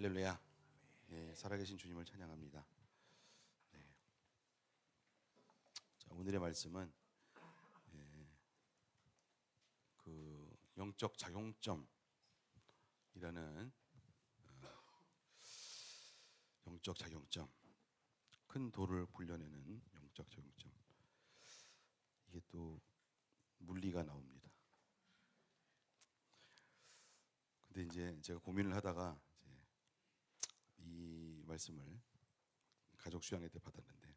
할렐루야. 예, 살아계신 주님을 찬양합니다. 네. 자, 오늘의 말씀은 그 영적 작용점이라는 영적 작용점, 큰 돌을 굴려내는 영적 작용점. 이게 또 물리가 나옵니다. 근데 이제 제가 고민을 하다가 이 말씀을 가족 수양회 때 받았는데,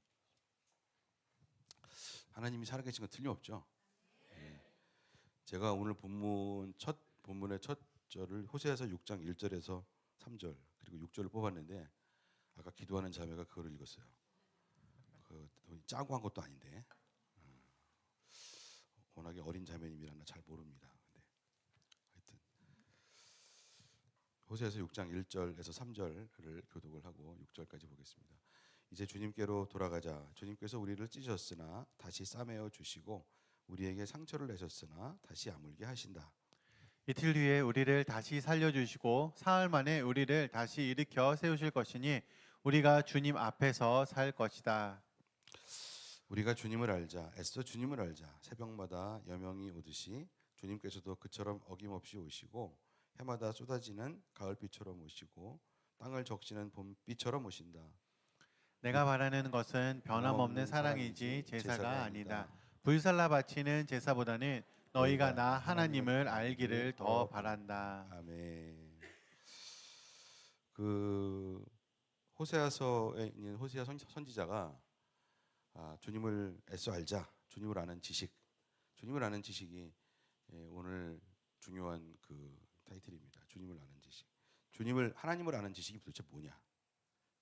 하나님이 살아계신 건 틀림없죠. 예. 제가 오늘 본문의 첫 절을 호세아서 6장 1절에서 3절 그리고 6절을 뽑았는데, 아까 기도하는 자매가 그거를 읽었어요. 그 짜고 한 것도 아닌데, 워낙에 어린 자매님이라 잘 모릅니다. 근데 하여튼 호세아서 6장 1절에서 3절을 교독을 하고 6절까지 보겠습니다. 이제 주님께로 돌아가자. 주님께서 우리를 찢으셨으나 다시 싸매어 주시고 우리에게 상처를 내셨으나 다시 아물게 하신다. 이틀 뒤에 우리를 다시 살려주시고 사흘 만에 우리를 다시 일으켜 세우실 것이니 우리가 주님 앞에서 살 것이다. 우리가 주님을 알자. 애써 주님을 알자. 새벽마다 여명이 오듯이 주님께서도 그처럼 어김없이 오시고 해마다 쏟아지는 가을비처럼 오시고 땅을 적시는 봄비처럼 오신다. 내가 바라는 것은 변함없는 사랑이지 제사가 아니다. 불살라 바치는 제사보다는 너희가 나 하나님을 알기를 더 바란다. 아멘. 그 호세아서에 있는 호세아 선지자가 주님을 애써 알자, 주님을 아는 지식이 오늘 중요한 그 타이틀입니다. 주님을 아는 지식. 하나님을 아는 지식이 도대체 뭐냐?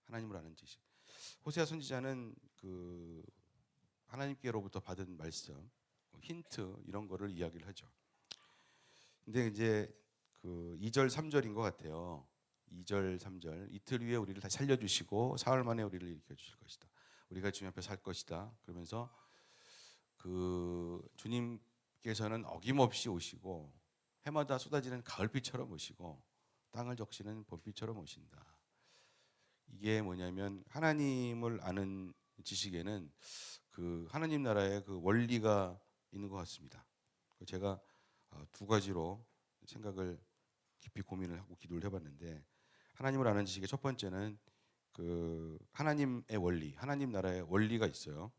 하나님을 아는 지식. 호세아 선지자는 그 하나님께로부터 받은 말씀, 힌트 이런 거를 이야기를 하죠. 근데 이제 그 2절 3절인 것 같아요. 2절 3절. 이틀 후에 우리를 다시 살려주시고 사흘 만에 우리를 일으켜 주실 것이다. 우리가 주님 앞에 살 것이다. 그러면서 그 주님께서는 어김없이 오시고 해마다 쏟아지는 가을비처럼 오시고 땅을 적시는 봄비처럼 오신다. 이게 뭐냐면 하나님을 아는 지식에는 그 하나님 나라의 그 원리가 있는 것 같습니다. 제가 두 가지로 생각을 깊이 고민을 하고 기도를 해봤는데, 하나님을 아는 지식의 첫 번째는 그 하나님의 원리, 하나님 나라의 원리가 있어요.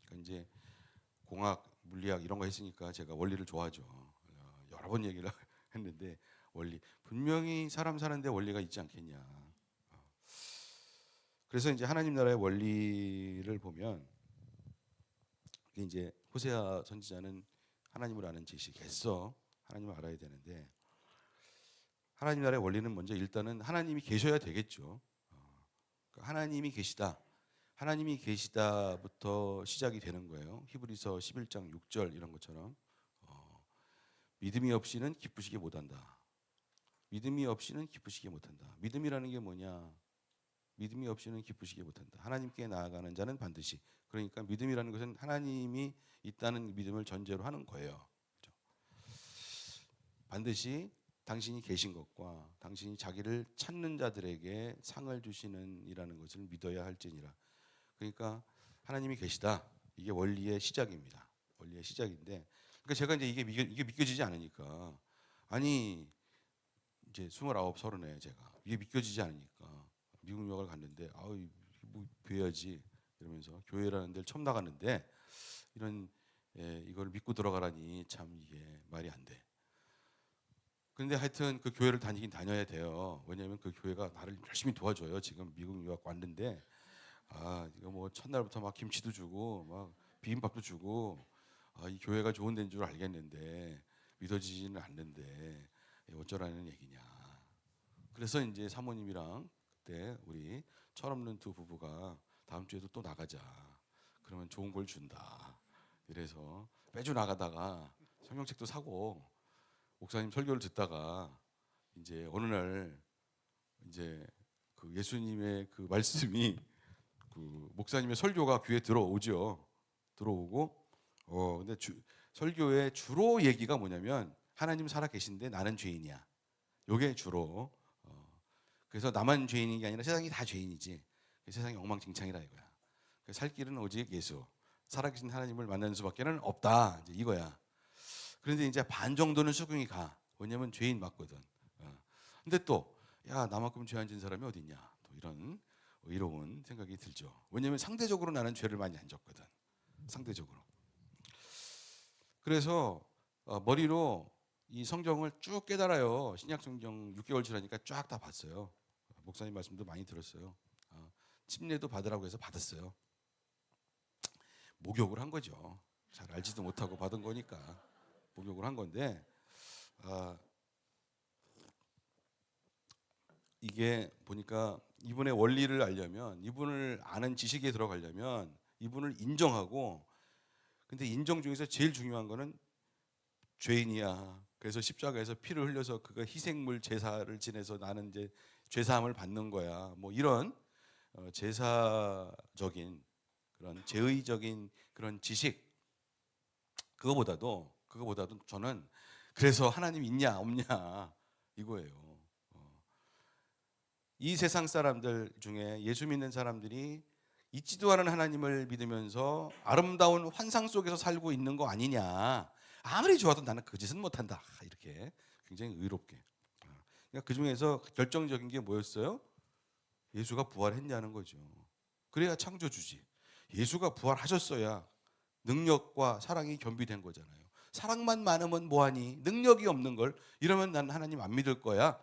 그러니까 이제 공학, 물리학 이런 거 했으니까 제가 원리를 좋아하죠. 여러 번 얘기를 했는데 원리, 분명히 사람 사는데 원리가 있지 않겠냐. 그래서 이제 하나님 나라의 원리를 보면 이제 호세아 선지자는 하나님을 아는 지식, 애써 하나님을 알아야 되는데, 하나님 나라의 원리는 먼저 일단은 하나님이 계셔야 되겠죠. 하나님이 계시다부터 시작이 되는 거예요. 히브리서 11장 6절 이런 것처럼 믿음이 없이는 기쁘시게 못한다. 믿음이 없이는 기쁘시게 못한다. 믿음이라는 게 뭐냐? 믿음이 없이는 기쁘시게 못한다. 하나님께 나아가는 자는 반드시. 그러니까 믿음이라는 것은 하나님이 있다는 믿음을 전제로 하는 거예요. 그렇죠? 반드시 당신이 계신 것과 당신이 자기를 찾는 자들에게 상을 주시는 이라는 것을 믿어야 할지니라. 그러니까 하나님이 계시다. 이게 원리의 시작입니다. 원리의 시작인데, 그러니까 제가 이제 이게 믿겨지지 않으니까, 아니 이제 29, 30에 제가 이게 믿겨지지 않으니까 미국 유학을 갔는데 뭐 배워야지 이러면서 교회라는 데를 처음 나갔는데 이걸 믿고 들어가라니 참 이게 말이 안 돼. 그런데 하여튼 그 교회를 다녀야 돼요. 왜냐하면 그 교회가 나를 열심히 도와줘요. 지금 미국 유학 왔는데 이거 뭐 첫날부터 막 김치도 주고 막 비빔밥도 주고 이 교회가 좋은 데인 줄 알겠는데 믿어지지는 않는데 어쩌라는 얘기냐. 그래서 이제 사모님이랑 그때 우리 철없는 두 부부가 다음 주에도 또 나가자. 그러면 좋은 걸 준다. 이래서 매주 나가다가 성경책도 사고 목사님 설교를 듣다가 이제 어느 날 이제 그 예수님의 그 말씀이 그 목사님의 설교가 귀에 들어오죠. 들어오고 근데 설교의 주로 얘기가 뭐냐면 하나님 살아 계신데 나는 죄인이야. 요게 주로 그래서 나만 죄인인 게 아니라 세상이 다 죄인이지. 세상이 엉망진창이라 이거야. 살 길은 오직 예수, 살아계신 하나님을 만나는 수밖에는 없다. 이제 이거야. 그런데 이제 반 정도는 수긍이 가. 왜냐면 죄인 맞거든. 근데 또 야, 나만큼 죄 안 진 사람이 어디 있냐? 또 이런 의로운 생각이 들죠. 왜냐면 상대적으로 나는 죄를 많이 안 졌거든. 상대적으로. 그래서 머리로 이 성경을 쭉 깨달아요. 신약 성경 6개월 지나니까 쫙 다 봤어요. 목사님 말씀도 많이 들었어요. 침례도 받으라고 해서 받았어요. 목욕을 한 거죠. 잘 알지도 못하고 받은 거니까 목욕을 한 건데 이게 보니까 이분의 원리를 알려면, 이분을 아는 지식에 들어가려면 이분을 인정하고, 근데 인정 중에서 제일 중요한 거는 죄인이야. 그래서 십자가에서 피를 흘려서 그가 희생물 제사를 지내서 나는 이제 죄사함을 받는 거야. 뭐 이런 제사적인 그런 제의적인 그런 지식, 그거보다도 저는 그래서 하나님 있냐 없냐 이거예요. 이 세상 사람들 중에 예수 믿는 사람들이 있지도 않은 하나님을 믿으면서 아름다운 환상 속에서 살고 있는 거 아니냐. 아무리 좋아도 나는 그 짓은 못한다. 이렇게 굉장히 의롭게. 그러니까 그 중에서 결정적인 게 뭐였어요? 예수가 부활했냐는 거죠. 그래야 창조주지. 예수가 부활하셨어야 능력과 사랑이 겸비된 거잖아요. 사랑만 많으면 뭐하니? 능력이 없는 걸 이러면 난 하나님 안 믿을 거야.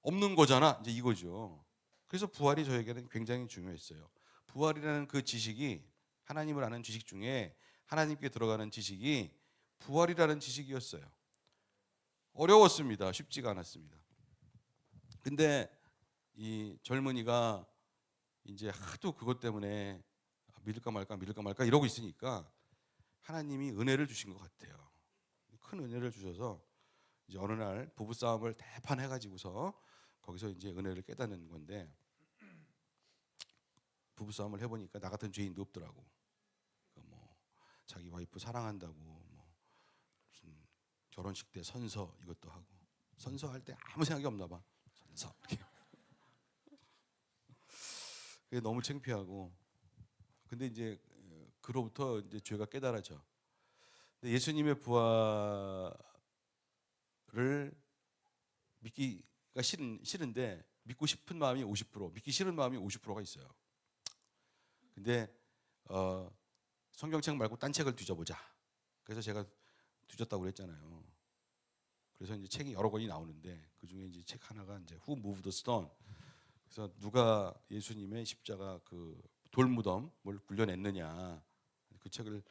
없는 거잖아. 이제 이거죠. 그래서 부활이 저에게는 굉장히 중요했어요. 부활이라는 그 지식이, 하나님을 아는 지식 중에 하나님께 들어가는 지식이 부활이라는 지식이었어요. 어려웠습니다. 쉽지가 않았습니다. 근데 이 젊은이가 이제 하도 그것 때문에 믿을까 말까 이러고 있으니까 하나님이 은혜를 주신 것 같아요. 큰 은혜를 주셔서 이제 어느 날 부부 싸움을 대판해 가지고서 거기서 이제 은혜를 깨닫는 건데, 부부 싸움을 해보니까 나 같은 죄인도 없더라고. 뭐 자기 와이프 사랑한다고 뭐 무슨 결혼식 때 선서 이것도 하고, 선서할 때 아무 생각이 없나 봐. 선서 이렇게. 그게 너무 창피하고. 근데 이제 그로부터 이제 죄가 깨달아져. 근데 예수님의 부활을 믿기가 싫은데 믿고 싶은 마음이 50%, 믿기 싫은 마음이 50%가 있어요. 근데 성경책 말고 딴 책을 뒤져보자. 그래서 제가 뒤졌다고 그랬잖아요. 그래서 이제 책이 여러 권이 나오는데 그 중에 이제 책 하나가 이제 Who Moved the Stone. 그래서 누가 예수님의 십자가 그 돌무덤을 굴려냈느냐, 그 책을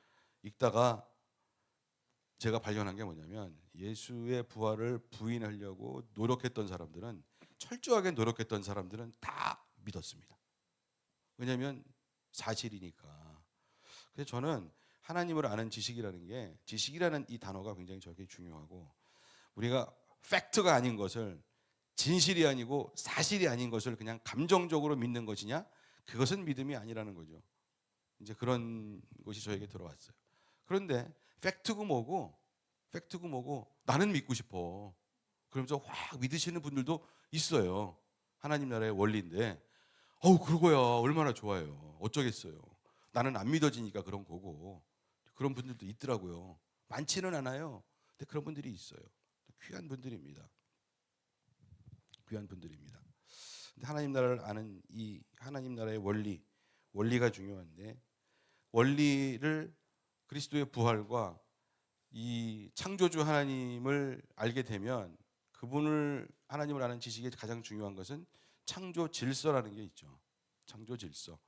읽다가 제가 발견한 게 뭐냐면, 예수의 부활을 부인하려고 노력했던 사람들은, 철저하게 노력했던 사람들은 다 믿었습니다. 왜냐하면 사실이니까. 그래서 저는 하나님을 아는 지식이라는 게, 지식이라는 이 단어가 굉장히 저에게 중요하고, 우리가 팩트가 아닌 것을, 진실이 아니고 사실이 아닌 것을 그냥 감정적으로 믿는 것이냐? 그것은 믿음이 아니라는 거죠. 이제 그런 것이 저에게 들어왔어요. 그런데 팩트고 뭐고 나는 믿고 싶어. 그러면서 확 믿으시는 분들도 있어요. 하나님 나라의 원리인데, 그거야 얼마나 좋아요. 어쩌겠어요. 나는 안 믿어지니까 그런 거고. 그런 분들도 있더라고요. 많지는 않아요. 근데 그런 분들이 있어요. 귀한 분들입니다. 귀한 분들입니다. 근데 하나님 나라를 아는 이 하나님 나라의 원리가 중요한데, 원리를, 그리스도의 부활과 이 창조주 하나님을 알게 되면, 그분을, 하나님을 아는 지식의 가장 중요한 것은 창조 질서라는 게 있죠. 창조 질서.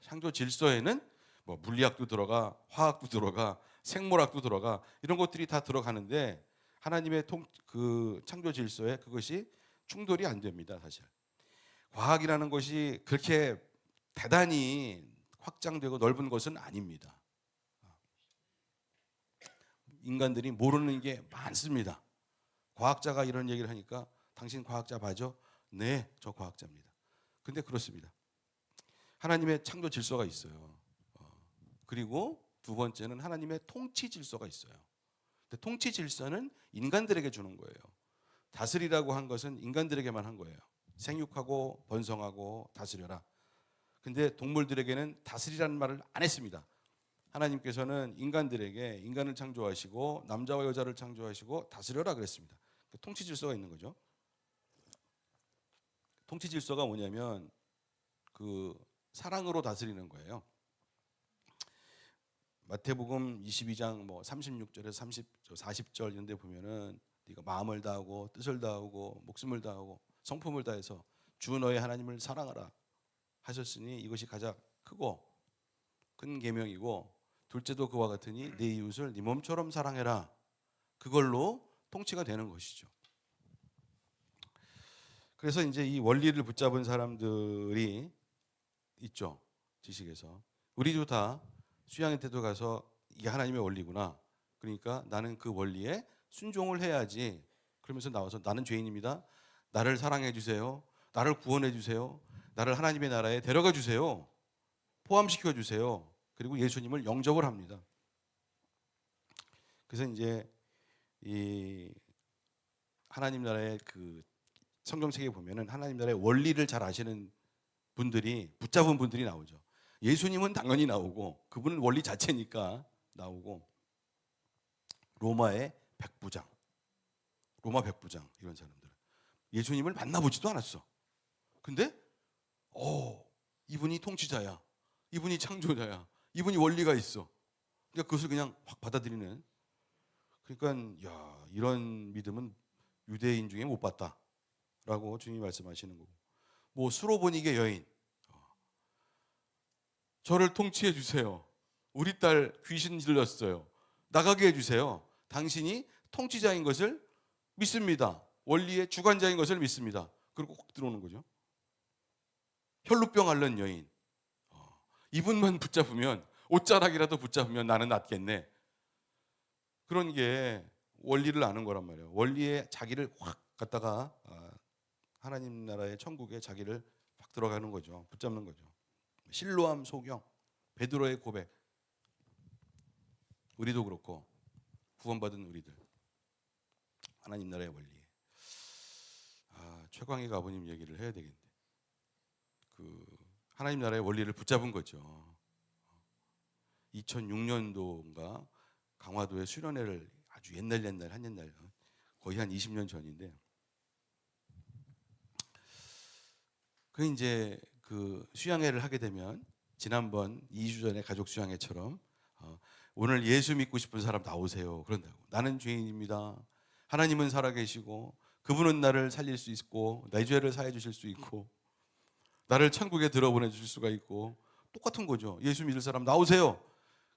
창조 질서에는 뭐 물리학도 들어가, 화학도 들어가, 생물학도 들어가, 이런 것들이 다 들어가는데, 하나님의 그 창조 질서에 그것이 충돌이 안 됩니다. 사실 과학이라는 것이 그렇게 대단히 확장되고 넓은 것은 아닙니다. 인간들이 모르는 게 많습니다. 과학자가 이런 얘기를 하니까, 당신 과학자 맞아? 네, 저 과학자입니다. 근데 그렇습니다. 하나님의 창조 질서가 있어요. 그리고 두 번째는 하나님의 통치 질서가 있어요. 근데 통치 질서는 인간들에게 주는 거예요. 다스리라고 한 것은 인간들에게만 한 거예요. 생육하고 번성하고 다스려라. 근데 동물들에게는 다스리라는 말을 안 했습니다. 하나님께서는 인간들에게 인간을 창조하시고 남자와 여자를 창조하시고 다스려라 그랬습니다. 통치 질서가 있는 거죠. 통치 질서가 뭐냐면 그 사랑으로 다스리는 거예요. 마태복음 22장 뭐 36절에서 40절 이런 데 보면은 네가 마음을 다하고 뜻을 다하고 목숨을 다하고 성품을 다해서 주 너의 하나님을 사랑하라 하셨으니 이것이 가장 크고 큰 계명이고 둘째도 그와 같으니 네 이웃을 네 몸처럼 사랑해라. 그걸로 통치가 되는 것이죠. 그래서 이제 이 원리를 붙잡은 사람들이 있죠. 지식에서. 우리도 다 수양의 태도 가서 이게 하나님의 원리구나. 그러니까 나는 그 원리에 순종을 해야지. 그러면서 나와서 나는 죄인입니다. 나를 사랑해 주세요. 나를 구원해 주세요. 나를 하나님의 나라에 데려가 주세요. 포함시켜 주세요. 그리고 예수님을 영접을 합니다. 그래서 이제 이 하나님 나라의 그 성경책에 보면은 하나님 나라의 원리를 잘 아시는 분들이 붙잡은 분들이 나오죠. 예수님은 당연히 나오고 그분은 원리 자체니까 나오고 로마의 백부장, 로마 백부장 이런 사람들 예수님을 만나보지도 않았어. 근데 이분이 통치자야, 이분이 창조자야, 이분이 원리가 있어. 그러니까 그것을 그냥 확 받아들이는. 그러니까 야 이런 믿음은 유대인 중에 못 봤다라고 주님이 말씀하시는 거고. 뭐 수로보니게 여인 저를 통치해 주세요. 우리 딸 귀신 들렸어요. 나가게 해주세요. 당신이 통치자인 것을 믿습니다. 원리의 주관자인 것을 믿습니다. 그리고 확 들어오는 거죠. 혈루병 앓는 여인. 이분만 붙잡으면 옷자락이라도 붙잡으면 나는 낫겠네. 그런 게 원리를 아는 거란 말이에요. 원리에 자기를 확 갖다가 하나님 나라의 천국에 자기를 확 들어가는 거죠. 붙잡는 거죠. 실로암 소경, 베드로의 고백. 우리도 그렇고 구원받은 우리들 하나님 나라의 원리. 최광희 아버님 얘기를 해야 되겠네. 그 하나님 나라의 원리를 붙잡은 거죠. 2006년도인가 강화도에 수련회를 아주 옛날 한옛날 거의 한 20년 전인데 그 이제 그 수양회를 하게 되면 지난번 2주 전에 가족 수양회처럼 오늘 예수 믿고 싶은 사람 나오세요. 그런다고. 나는 죄인입니다. 하나님은 살아계시고 그분은 나를 살릴 수 있고 내 죄를 사해 주실 수 있고 나를 천국에 들어보내 주실 수가 있고 똑같은 거죠. 예수 믿을 사람 나오세요.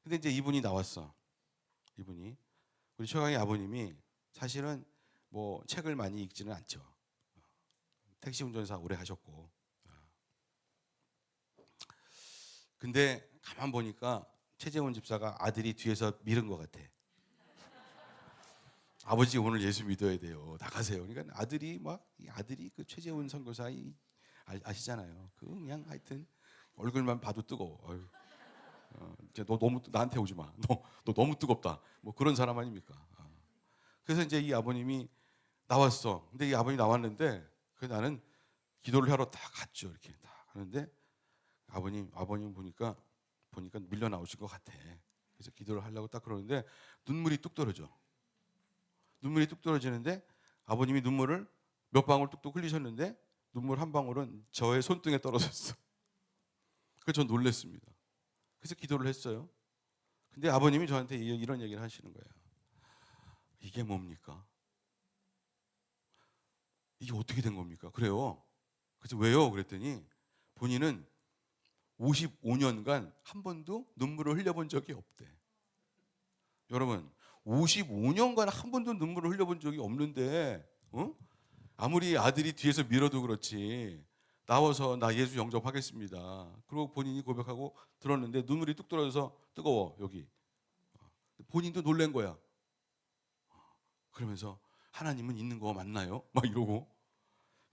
근데 이제 이분이 나왔어. 이분이 우리 최강의 아버님이 사실은 뭐 책을 많이 읽지는 않죠. 택시 운전사 오래 하셨고. 근데 가만 보니까 최재원 집사가 아들이 뒤에서 밀은 것 같아. 아버지 오늘 예수 믿어야 돼요. 나가세요. 그러니까 아들이 그 최재원 선교사 아시잖아요. 그 그냥 하여튼 얼굴만 봐도 뜨거워. 이제 너 너무 나한테 오지 마. 너 너무 뜨겁다. 뭐 그런 사람 아닙니까? 그래서 이제 이 아버님이 나왔어. 근데 이 아버님이 나왔는데 나는 기도를 하러 다 갔죠. 이렇게 다 하는데 아버님 보니까 밀려 나오실 것 같아. 그래서 기도를 하려고 딱 그러는데 눈물이 뚝 떨어져. 눈물이 뚝 떨어지는데 아버님이 눈물을 몇 방울 뚝뚝 흘리셨는데 눈물 한 방울은 저의 손등에 떨어졌어. 그래서 저 놀랐습니다. 그래서 기도를 했어요. 근데 아버님이 저한테 이런 얘기를 하시는 거예요. 이게 뭡니까? 이게 어떻게 된 겁니까? 그래요. 그래서 왜요? 그랬더니 본인은 55년간 한 번도 눈물을 흘려본 적이 없대. 여러분 55년간 한 번도 눈물을 흘려본 적이 없는데 아무리 아들이 뒤에서 밀어도 그렇지 나와서 나 예수 영접하겠습니다. 그리고 본인이 고백하고 들었는데 눈물이 뚝 떨어져서 뜨거워 여기. 본인도 놀란 거야. 그러면서 하나님은 있는 거 맞나요? 막 이러고.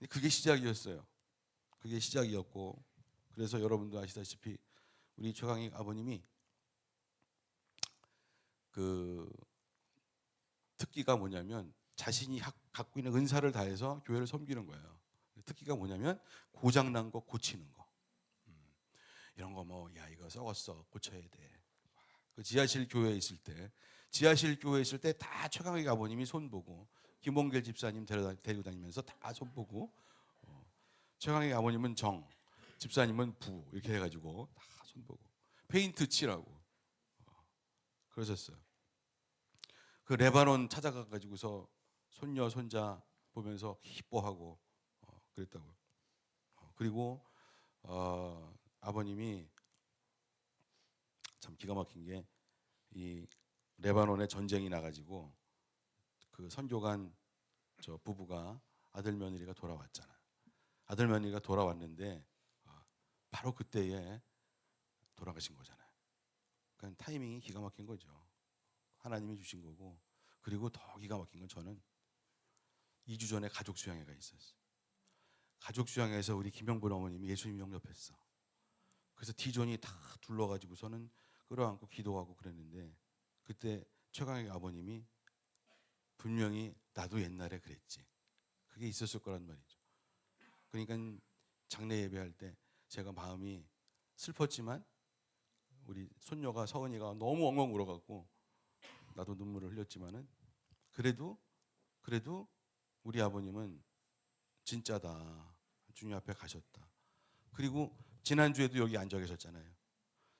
그게 시작이었어요. 그게 시작이었고 그래서 여러분도 아시다시피 우리 최강희 아버님이 그 특기가 뭐냐면 자신이 갖고 있는 은사를 다해서 교회를 섬기는 거예요. 특기가 뭐냐면 고장난 거 고치는 거. 이런 거 뭐 야 이거 썩었어 고쳐야 돼. 그 지하실 교회에 있을 때 다 최강희 아버님이 손보고 김홍길 집사님 데리고 다니면서 다 손보고 최강희 아버님은 정, 집사님은 부 이렇게 해가지고 다 손보고 페인트 칠하고 그러셨어요. 그 레바논 찾아가 가지고서 손녀 손자 보면서 기뻐하고 그랬다고요. 그리고 아버님이 참 기가 막힌 게 이 레바논에 전쟁이 나가지고 그 선교관 저 부부가 아들 며느리가 돌아왔잖아. 아들 며느리가 돌아왔는데 바로 그때에 돌아가신 거잖아요. 그러니까 타이밍이 기가 막힌 거죠. 하나님이 주신 거고. 그리고 더 기가 막힌 건 저는 2주 전에 가족 수양회가 있었어요. 가족 수양회에서 우리 김영분 어머님이 예수님 영접했어. 그래서 D존이 다 둘러가지고서는 끌어안고 기도하고 그랬는데 그때 최강희 아버님이 분명히 나도 옛날에 그랬지. 그게 있었을 거란 말이죠. 그러니까 장례 예배할 때 제가 마음이 슬펐지만 우리 손녀가 서은이가 너무 엉엉 울어갖고 나도 눈물을 흘렸지만은 그래도 우리 아버님은 진짜다. 주님 앞에 가셨다. 그리고 지난주에도 여기 앉아 계셨잖아요.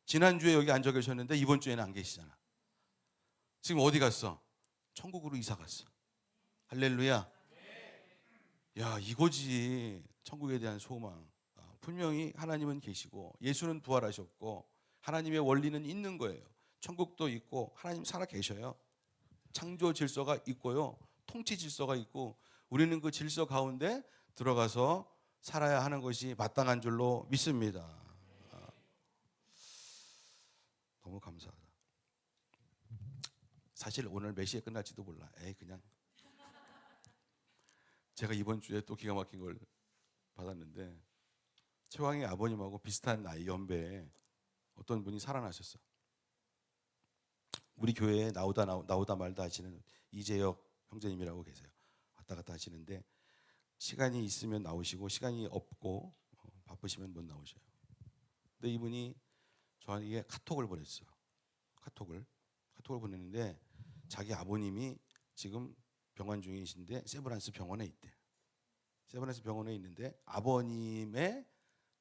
지난주에 여기 앉아 계셨는데 이번 주에는 안 계시잖아. 지금 어디 갔어? 천국으로 이사 갔어. 할렐루야. 야, 이거지. 천국에 대한 소망. 분명히 하나님은 계시고 예수는 부활하셨고 하나님의 원리는 있는 거예요. 천국도 있고 하나님 살아 계셔요. 창조 질서가 있고요. 통치 질서가 있고 우리는 그 질서 가운데 들어가서 살아야 하는 것이 마땅한 줄로 믿습니다. 너무 감사하다. 사실 오늘 몇 시에 끝날지도 몰라. 그냥 제가 이번 주에 또 기가 막힌 걸 받았는데 최왕의 아버님하고 비슷한 나이 연배에 어떤 분이 살아나셨어. 우리 교회에 나오다 말다 하시는 이재혁 형제님이라고 계세요. 왔다 갔다 하시는데 시간이 있으면 나오시고 시간이 없고 바쁘시면 못 나오셔요. 근데 이분이 저에게 카톡을 보냈어요. 카톡을 보냈는데 자기 아버님이 지금 병원 중이신데 세브란스 병원에 있대. 세브란스 병원에 있는데 아버님의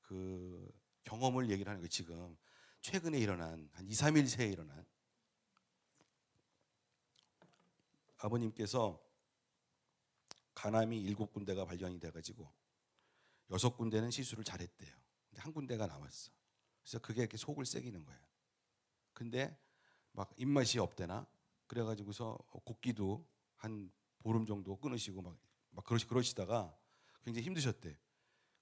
그 경험을 얘기를 하는 거예요. 지금 최근에 일어난 한 2, 3일 새에 일어난 아버님께서 간암이 7군데가 발견이 돼가지고 6군데는 시술을 잘했대요. 근데 한 군데가 남았어. 그래서 그게 이렇게 속을 새기는 거예요. 근데 막 입맛이 없대나 그래가지고서 곡기도 한 보름 정도 끊으시고 막 그러시다가 굉장히 힘드셨대.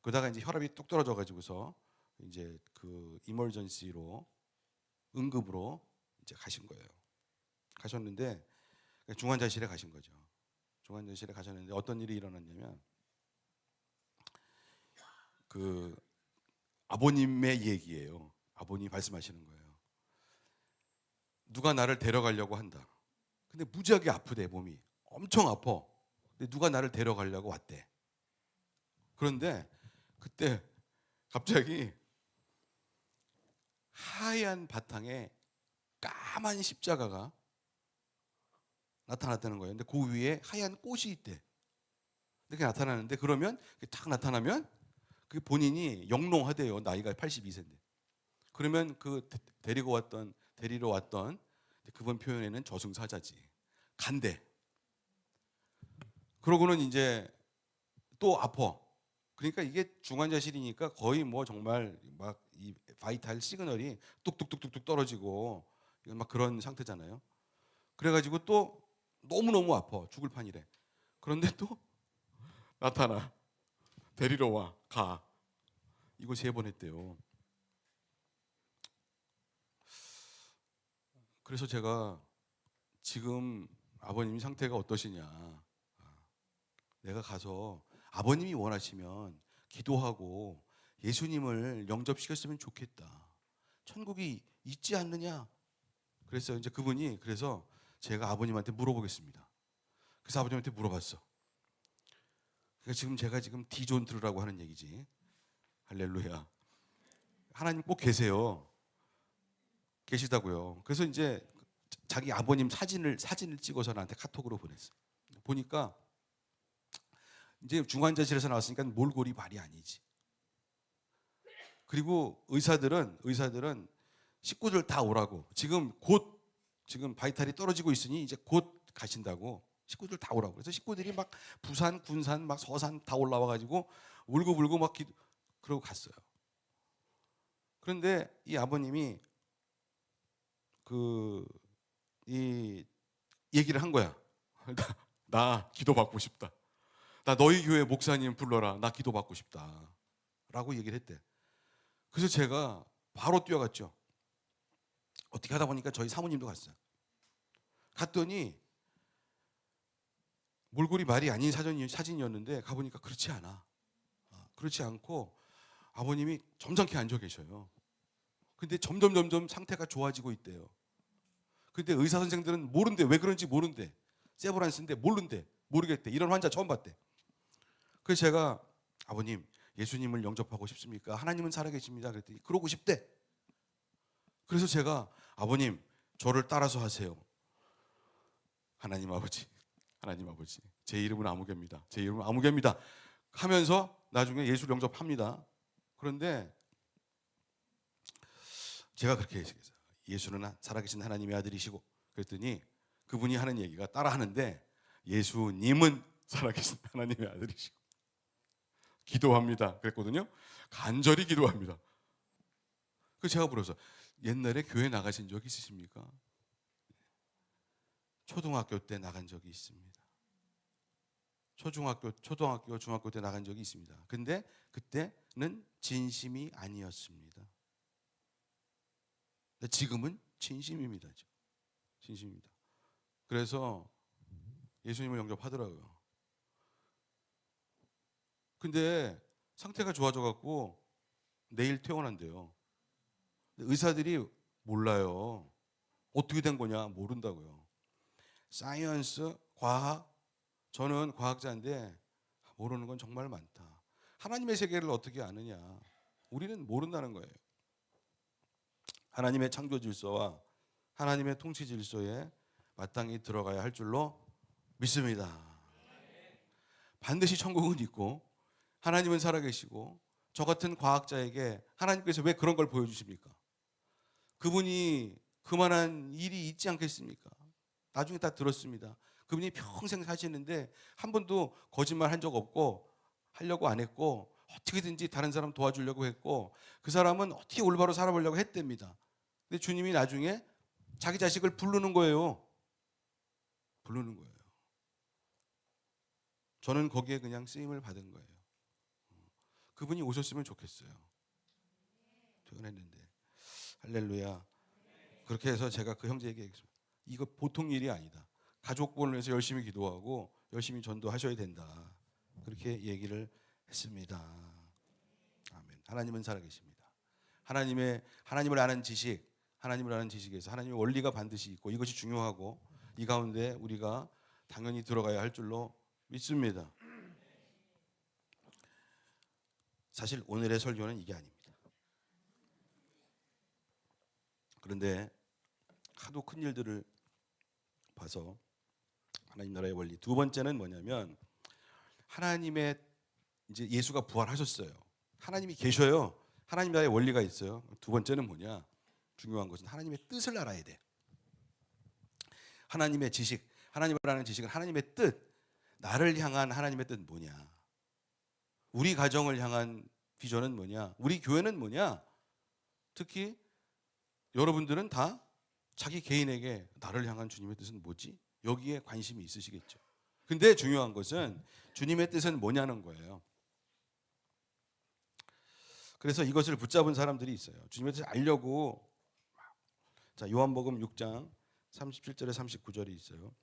그러다가 이제 혈압이 뚝 떨어져가지고서 이제 그 이멀전시로 응급으로 이제 가신 거예요. 가셨는데 중환자실에 가신 거죠. 중환자실에 가셨는데 어떤 일이 일어났냐면 그 아버님의 얘기예요. 아버님이 말씀하시는 거예요. 누가 나를 데려가려고 한다. 근데 무지하게 아프대 몸이. 엄청 아파. 근데 누가 나를 데려가려고 왔대. 그런데 그때 갑자기 하얀 바탕에 까만 십자가가 나타났다는 거예요. 근데 그 위에 하얀 꽃이 있대. 이렇게 나타나는데 그러면 딱 나타나면 그 본인이 영롱하대요. 나이가 82세인데. 그러면 그 데리러 왔던 그분 표현에는 저승사자지. 간대. 그러고는 이제 또 아파. 그러니까 이게 중환자실이니까 거의 뭐 정말 막 이 바이탈 시그널이 뚝뚝뚝뚝뚝 떨어지고 막 그런 상태잖아요. 그래가지고 또 너무너무 아파. 죽을 판이래. 그런데 또 나타나. 데리러 와. 가. 이거 3번 했대요. 그래서 제가 지금 아버님 상태가 어떠시냐. 내가 가서 아버님이 원하시면 기도하고 예수님을 영접시켰으면 좋겠다. 천국이 있지 않느냐. 그래서 이제 그분이 제가 아버님한테 물어보겠습니다. 그래서 아버님한테 물어봤어. 그러니까 지금 제가 지금 디존 들으라고 하는 얘기지. 할렐루야. 하나님 꼭 계세요. 계시다고요. 그래서 이제 자기 아버님 사진을 찍어서 나한테 카톡으로 보냈어. 보니까 이제 중환자실에서 나왔으니까 몰골이 말이 아니지. 그리고 의사들은 식구들 다 오라고. 지금 바이탈이 떨어지고 있으니 이제 곧 가신다고. 식구들 다 오라고. 그래서 식구들이 막 부산, 군산, 막 서산 다 올라와 가지고 울고불고 막 그러고 갔어요. 그런데 이 아버님이 이 얘기를 한 거야. 나 기도 받고 싶다. 나 너희 교회 목사님 불러라. 나 기도 받고 싶다. 라고 얘기를 했대. 그래서 제가 바로 뛰어갔죠. 어떻게 하다 보니까 저희 사모님도 갔어요. 갔더니 몰골이 말이 아닌 사진이었는데 가보니까 그렇지 않아. 그렇지 않고 아버님이 점잖게 앉아 계셔요. 근데 점점 상태가 좋아지고 있대요. 근데 의사 선생들은 모른대. 왜 그런지 모른대. 세브란스인데 모르겠대. 이런 환자 처음 봤대. 그래서 제가 아버님 예수님을 영접하고 싶습니까? 하나님은 살아계십니다. 그랬더니 그러고 싶대. 그래서 제가 아버님 저를 따라서 하세요. 하나님 아버지 제 이름은 아무개입니다. 하면서 나중에 예수를 영접합니다. 그런데 제가 그렇게 얘기했어요. 예수는 살아계신 하나님의 아들이시고, 그랬더니 그분이 하는 얘기가 따라하는데 예수님은 살아계신 하나님의 아들이시고 기도합니다. 그랬거든요. 간절히 기도합니다. 그래서 제가 물어서 옛날에 교회 나가신 적 있으십니까? 초등학교 때 나간 적이 있습니다. 초등학교, 중학교 때 나간 적이 있습니다. 근데 그때는 진심이 아니었습니다. 지금은 진심입니다. 진심입니다. 그래서 예수님을 영접하더라고요. 근데 상태가 좋아져 갖고 내일 퇴원한대요. 의사들이 몰라요. 어떻게 된 거냐 모른다고요. 사이언스, 과학, 저는 과학자인데 모르는 건 정말 많다. 하나님의 세계를 어떻게 아느냐. 우리는 모른다는 거예요. 하나님의 창조 질서와 하나님의 통치 질서에 마땅히 들어가야 할 줄로 믿습니다. 반드시 천국은 있고 하나님은 살아계시고 저 같은 과학자에게 하나님께서 왜 그런 걸 보여주십니까? 그분이 그만한 일이 있지 않겠습니까? 나중에 다 들었습니다. 그분이 평생 사시는데 한 번도 거짓말 한 적 없고 하려고 안 했고 어떻게든지 다른 사람 도와주려고 했고 그 사람은 어떻게 올바로 살아보려고 했답니다. 근데 주님이 나중에 자기 자식을 부르는 거예요. 부르는 거예요. 저는 거기에 그냥 쓰임을 받은 거예요. 그분이 오셨으면 좋겠어요. 퇴근했는데 할렐루야. 그렇게 해서 제가 그 형제에게 얘기했습니다. 이거 보통 일이 아니다. 가족본을 위해서 열심히 기도하고 열심히 전도하셔야 된다. 그렇게 얘기를 했습니다. 아멘. 하나님은 살아계십니다. 하나님을 아는 지식에서 하나님의 원리가 반드시 있고 이것이 중요하고 이 가운데 우리가 당연히 들어가야 할 줄로 믿습니다. 사실 오늘의 설교는 이게 아닙니다. 그런데 하도 큰 일들을 봐서 하나님 나라의 원리. 두 번째는 뭐냐면 하나님의 이제 예수가 부활하셨어요. 하나님이 계셔요. 하나님 나라의 원리가 있어요. 두 번째는 뭐냐? 중요한 것은 하나님의 뜻을 알아야 돼. 하나님의 지식, 하나님을 아는 지식은 하나님의 뜻. 나를 향한 하나님의 뜻은 뭐냐? 우리 가정을 향한 비전은 뭐냐? 우리 교회는 뭐냐? 특히 여러분들은 다 자기 개인에게 나를 향한 주님의 뜻은 뭐지? 여기에 관심이 있으시겠죠. 근데 중요한 것은 주님의 뜻은 뭐냐는 거예요. 그래서 이것을 붙잡은 사람들이 있어요. 주님의 뜻을 알려고. 자, 요한복음 6장 37절에 39절이 있어요.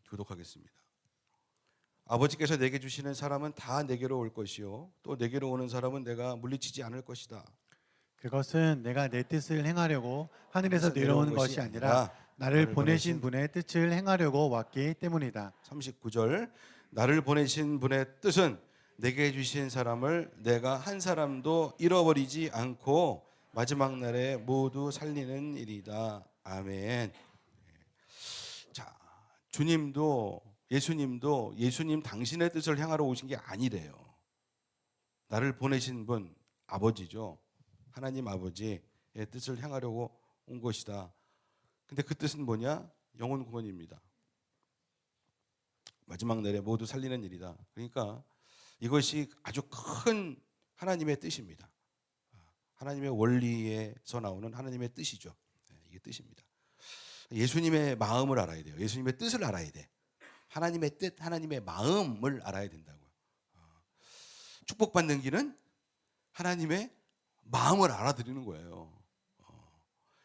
교독하겠습니다. 아버지께서 내게 주시는 사람은 다 내게로 올 것이요 또 내게로 오는 사람은 내가 물리치지 않을 것이다. 그것은 내가 내 뜻을 행하려고 하늘에서 내려오는 것이 아니라 나를 보내신 분의 뜻을 행하려고 왔기 때문이다. 39절 나를 보내신 분의 뜻은 내게 주신 사람을 내가 한 사람도 잃어버리지 않고 마지막 날에 모두 살리는 일이다. 아멘. 자, 예수님도 예수님 당신의 뜻을 행하러 오신 게 아니래요. 나를 보내신 분 아버지죠. 하나님 아버지의 뜻을 행하려고 온 것이다. 근데 그 뜻은 뭐냐? 영혼 구원입니다. 마지막 날에 모두 살리는 일이다. 그러니까 이것이 아주 큰 하나님의 뜻입니다. 하나님의 원리에서 나오는 하나님의 뜻이죠. 이게 뜻입니다. 예수님의 마음을 알아야 돼요. 예수님의 뜻을 알아야 돼. 하나님의 뜻, 하나님의 마음을 알아야 된다고요. 축복받는 길은 하나님의 마음을 알아들이는 거예요.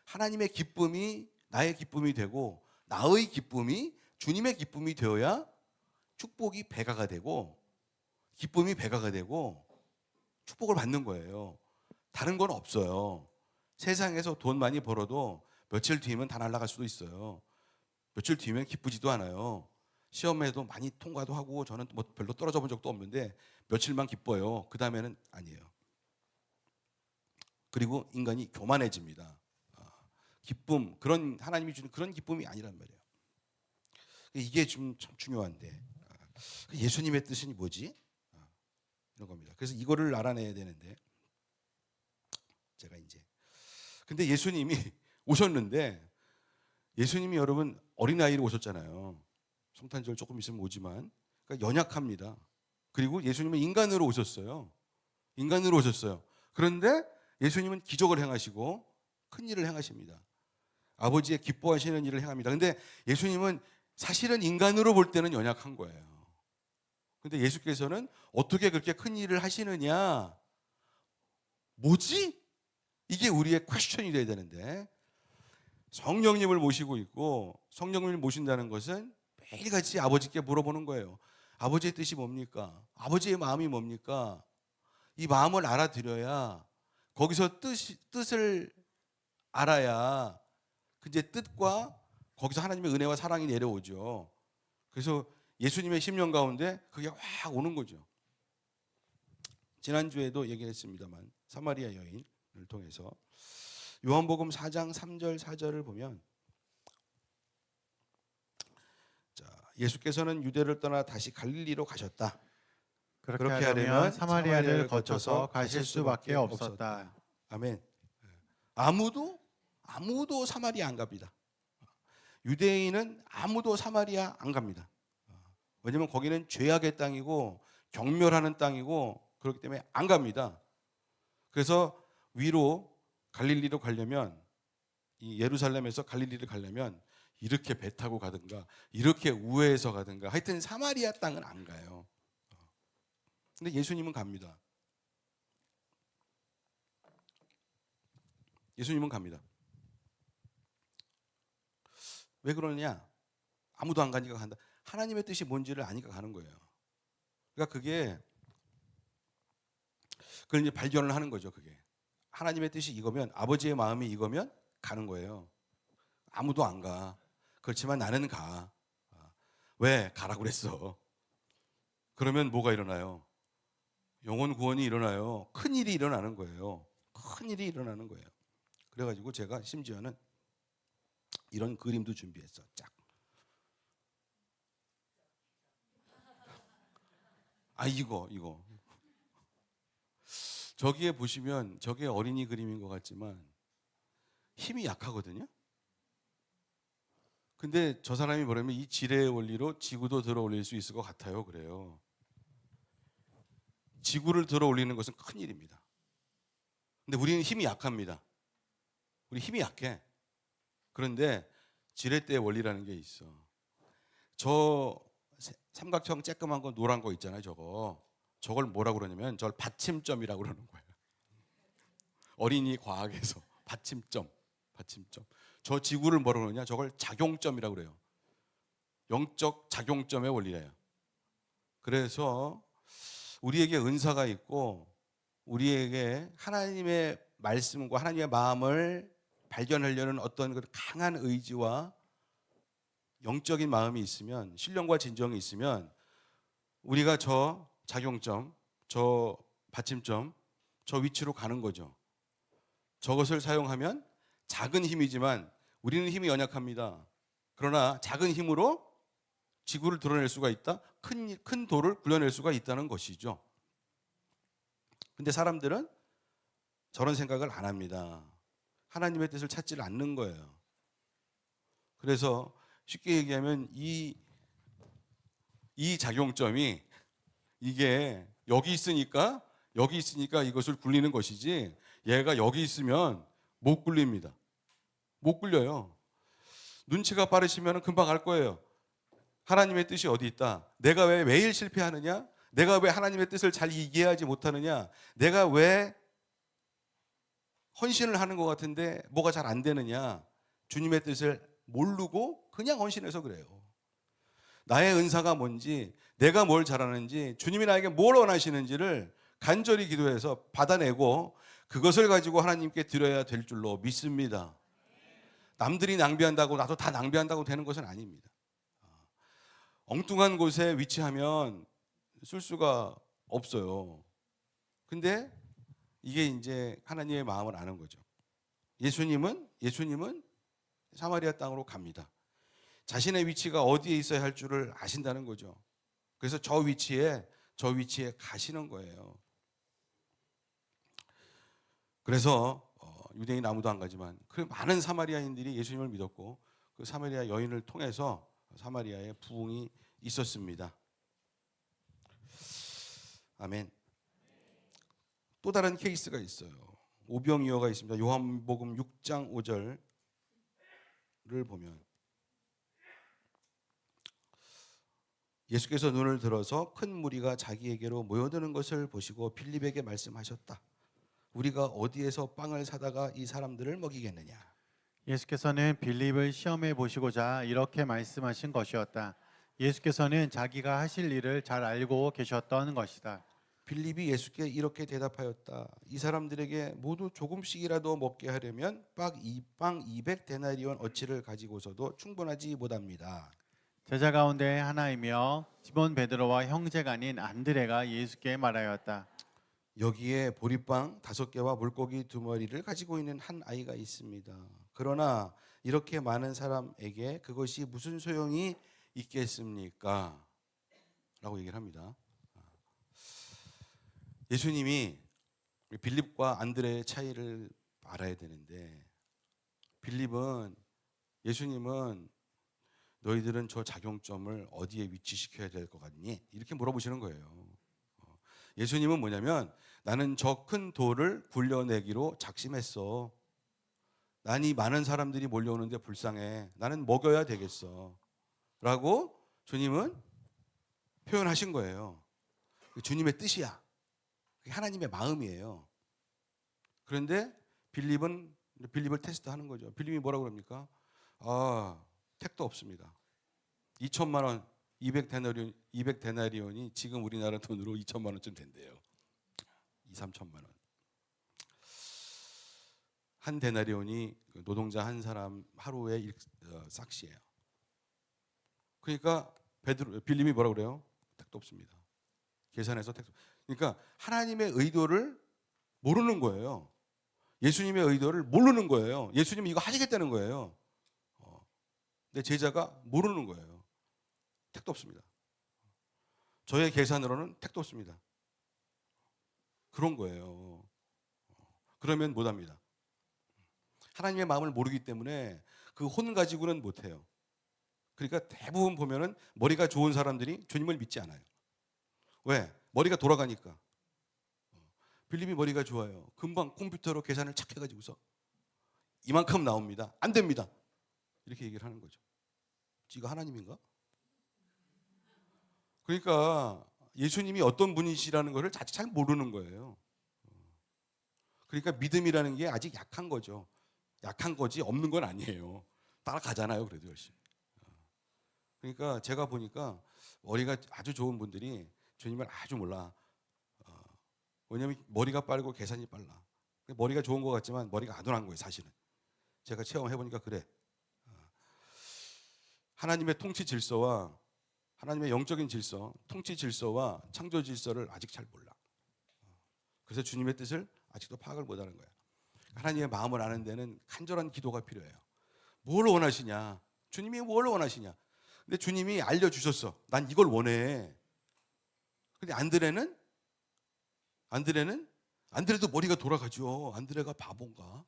하나님의 기쁨이 나의 기쁨이 되고 나의 기쁨이 주님의 기쁨이 되어야 축복이 배가가 되고 기쁨이 배가가 되고 축복을 받는 거예요. 다른 건 없어요. 세상에서 돈 많이 벌어도 며칠 뒤면 다 날아갈 수도 있어요. 며칠 뒤면 기쁘지도 않아요. 시험에도 많이 통과도 하고 저는 뭐 별로 떨어져 본 적도 없는데 며칠만 기뻐요. 그 다음에는 아니에요. 그리고 인간이 교만해집니다. 기쁨, 그런 하나님이 주는 그런 기쁨이 아니란 말이에요. 이게 좀 참 중요한데 예수님의 뜻은 뭐지? 이런 겁니다. 그래서 이거를 알아내야 되는데 제가 이제 근데 예수님이 오셨는데 예수님이 여러분 어린아이로 오셨잖아요. 성탄절 조금 있으면 오지만 그러니까 연약합니다. 그리고 예수님은 인간으로 오셨어요. 인간으로 오셨어요. 그런데 예수님은 기적을 행하시고 큰 일을 행하십니다. 아버지의 기뻐하시는 일을 행합니다. 근데 예수님은 사실은 인간으로 볼 때는 연약한 거예요. 근데 예수께서는 어떻게 그렇게 큰 일을 하시느냐? 뭐지? 이게 우리의 퀘스천이 돼야 되는데 성령님을 모시고 있고 성령님을 모신다는 것은 매일같이 아버지께 물어보는 거예요. 아버지의 뜻이 뭡니까? 아버지의 마음이 뭡니까? 이 마음을 알아들여야 거기서 뜻을 알아야 이제 뜻과 거기서 하나님의 은혜와 사랑이 내려오죠. 그래서 예수님의 심령 가운데 그게 확 오는 거죠. 지난주에도 얘기했습니다만 사마리아 여인을 통해서 요한복음 4장 3절 4절을 보면 자, 예수께서는 유대를 떠나 다시 갈릴리로 가셨다. 그렇게 하려면 사마리아를 거쳐서 가실 수밖에 없었다. 아멘. 아무도 사마리아 안 갑니다. 유대인은 아무도 사마리아 안 갑니다. 왜냐하면 거기는 죄악의 땅이고 경멸하는 땅이고 그렇기 때문에 안 갑니다. 그래서 위로 갈릴리로 가려면 이 예루살렘에서 갈릴리를 가려면 이렇게 배 타고 가든가 이렇게 우회해서 가든가 하여튼 사마리아 땅은 안 가요. 근데 예수님은 갑니다. 예수님은 갑니다. 왜 그러느냐? 아무도 안 가니까 간다. 하나님의 뜻이 뭔지를 아니까 가는 거예요. 그러니까 그걸 이제 발견을 하는 거죠. 그게 하나님의 뜻이 이거면 아버지의 마음이 이거면 가는 거예요. 아무도 안 가. 그렇지만 나는 가. 왜 가라고 그랬어? 그러면 뭐가 일어나요? 영혼 구원이 일어나요. 큰 일이 일어나는 거예요. 큰 일이 일어나는 거예요. 그래가지고 제가 심지어는 이런 그림도 준비했어. 짝. 이거 저기에 보시면 저게 어린이 그림인 것 같지만 힘이 약하거든요. 근데 저 사람이 뭐냐면 이 지뢰의 원리로 지구도 들어 올릴 수 있을 것 같아요. 그래요. 지구를 들어 올리는 것은 큰 일입니다. 근데 우리는 힘이 약합니다. 우리 힘이 약해. 그런데 지렛대의 원리라는 게 있어. 저 삼각형 쬐끄만 거 노란 거 있잖아요. 저걸 뭐라고 그러냐면 저걸 받침점이라고 그러는 거예요. 어린이 과학에서 받침점. 저 지구를 뭐라고 그러냐? 저걸 작용점이라고 그래요. 영적 작용점의 원리래요. 그래서 우리에게 은사가 있고 우리에게 하나님의 말씀과 하나님의 마음을 발견하려는 어떤 그 강한 의지와 영적인 마음이 있으면, 신령과 진정이 있으면 우리가 저 작용점, 저 받침점, 저 위치로 가는 거죠. 저것을 사용하면 작은 힘이지만 우리는 힘이 연약합니다. 그러나 작은 힘으로 지구를 드러낼 수가 있다. 큰 돌을 굴려낼 수가 있다는 것이죠. 근데 사람들은 저런 생각을 안 합니다. 하나님의 뜻을 찾지를 않는 거예요. 그래서 쉽게 얘기하면 이 작용점이 이게 여기 있으니까 이것을 굴리는 것이지, 얘가 여기 있으면 못 굴립니다. 못 굴려요. 눈치가 빠르시면 금방 알 거예요. 하나님의 뜻이 어디 있다. 내가 왜 매일 실패하느냐? 내가 왜 하나님의 뜻을 잘 이해하지 못하느냐? 내가 왜 헌신을 하는 것 같은데 뭐가 잘 안 되느냐? 주님의 뜻을 모르고 그냥 헌신해서 그래요. 나의 은사가 뭔지, 내가 뭘 잘하는지, 주님이 나에게 뭘 원하시는지를 간절히 기도해서 받아내고 그것을 가지고 하나님께 드려야 될 줄로 믿습니다. 남들이 낭비한다고 나도 다 낭비한다고 되는 것은 아닙니다. 엉뚱한 곳에 위치하면 쓸 수가 없어요. 근데 이게 이제 하나님의 마음을 아는 거죠. 예수님은 사마리아 땅으로 갑니다. 자신의 위치가 어디에 있어야 할 줄을 아신다는 거죠. 그래서 저 위치에 가시는 거예요. 그래서 유대인 아무도 안 가지만 그 많은 사마리아인들이 예수님을 믿었고 그 사마리아 여인을 통해서 사마리아에 부흥이 있었습니다. 아멘. 또 다른 케이스가 있어요. 오병이어가 있습니다. 요한복음 6장 5절을 보면 예수께서 눈을 들어서 큰 무리가 자기에게로 모여드는 것을 보시고 빌립에게 말씀하셨다. 우리가 어디에서 빵을 사다가 이 사람들을 먹이겠느냐. 예수께서는 빌립을 시험해 보시고자 이렇게 말씀하신 것이었다. 예수께서는 자기가 하실 일을 잘 알고 계셨던 것이다. 빌립이 예수께 이렇게 대답하였다. 이 사람들에게 모두 조금씩이라도 먹게 하려면 빵 200데나리온 어치를 가지고서도 충분하지 못합니다. 제자 가운데 하나이며 시몬 베드로와 형제가 아닌 안드레가 예수께 말하였다. 여기에 보리빵 5개와 물고기 2마리를 가지고 있는 한 아이가 있습니다. 그러나 이렇게 많은 사람에게 그것이 무슨 소용이 있겠습니까? 라고 얘기를 합니다. 예수님이 빌립과 안드레의 차이를 알아야 되는데, 예수님은 너희들은 저 작용점을 어디에 위치시켜야 될 것 같니? 이렇게 물어보시는 거예요. 예수님은 뭐냐면 나는 저 큰 돌을 굴려내기로 작심했어. 난 이 많은 사람들이 몰려오는데 불쌍해. 나는 먹여야 되겠어. 라고 주님은 표현하신 거예요. 주님의 뜻이야. 그게 하나님의 마음이에요. 그런데 빌립을 테스트하는 거죠. 빌립이 뭐라고 그럽니까? 택도 없습니다. 2천만 원, 200데나리온이 지금 우리나라 돈으로 2천만 원쯤 된대요. 3천만 원. 한 데나리온이 노동자 한 사람 하루의 싹시예요. 그러니까 빌립이 뭐라고 그래요? 택도 없습니다. 계산해서 택도. 그러니까 하나님의 의도를 모르는 거예요. 예수님의 의도를 모르는 거예요. 예수님이 이거 하시겠다는 거예요. 근데 제자가 모르는 거예요. 택도 없습니다. 저의 계산으로는 택도 없습니다. 그런 거예요. 그러면 못합니다. 하나님의 마음을 모르기 때문에 그 혼 가지고는 못해요. 그러니까 대부분 보면은 머리가 좋은 사람들이 주님을 믿지 않아요. 왜? 머리가 돌아가니까. 빌립이 머리가 좋아요. 금방 컴퓨터로 계산을 착 해가지고서 이만큼 나옵니다. 안 됩니다. 이렇게 얘기를 하는 거죠. 지가 하나님인가? 그러니까 예수님이 어떤 분이시라는 것을 자칫 잘 모르는 거예요. 그러니까 믿음이라는 게 아직 약한 거죠. 약한 거지 없는 건 아니에요. 따라가잖아요. 그래도 열심히. 그러니까 제가 보니까 머리가 아주 좋은 분들이 주님을 아주 몰라. 왜냐하면 머리가 빠르고 계산이 빨라. 머리가 좋은 것 같지만 머리가 아둔한 거예요. 사실은. 제가 체험해보니까 그래. 하나님의 통치 질서와 하나님의 영적인 질서, 통치 질서와 창조 질서를 아직 잘 몰라. 그래서 주님의 뜻을 아직도 파악을 못하는 거야. 하나님의 마음을 아는 데는 간절한 기도가 필요해요. 뭘 원하시냐? 주님이 뭘 원하시냐? 근데 주님이 알려주셨어. 난 이걸 원해. 근데 안드레도 머리가 돌아가죠. 안드레가 바본가?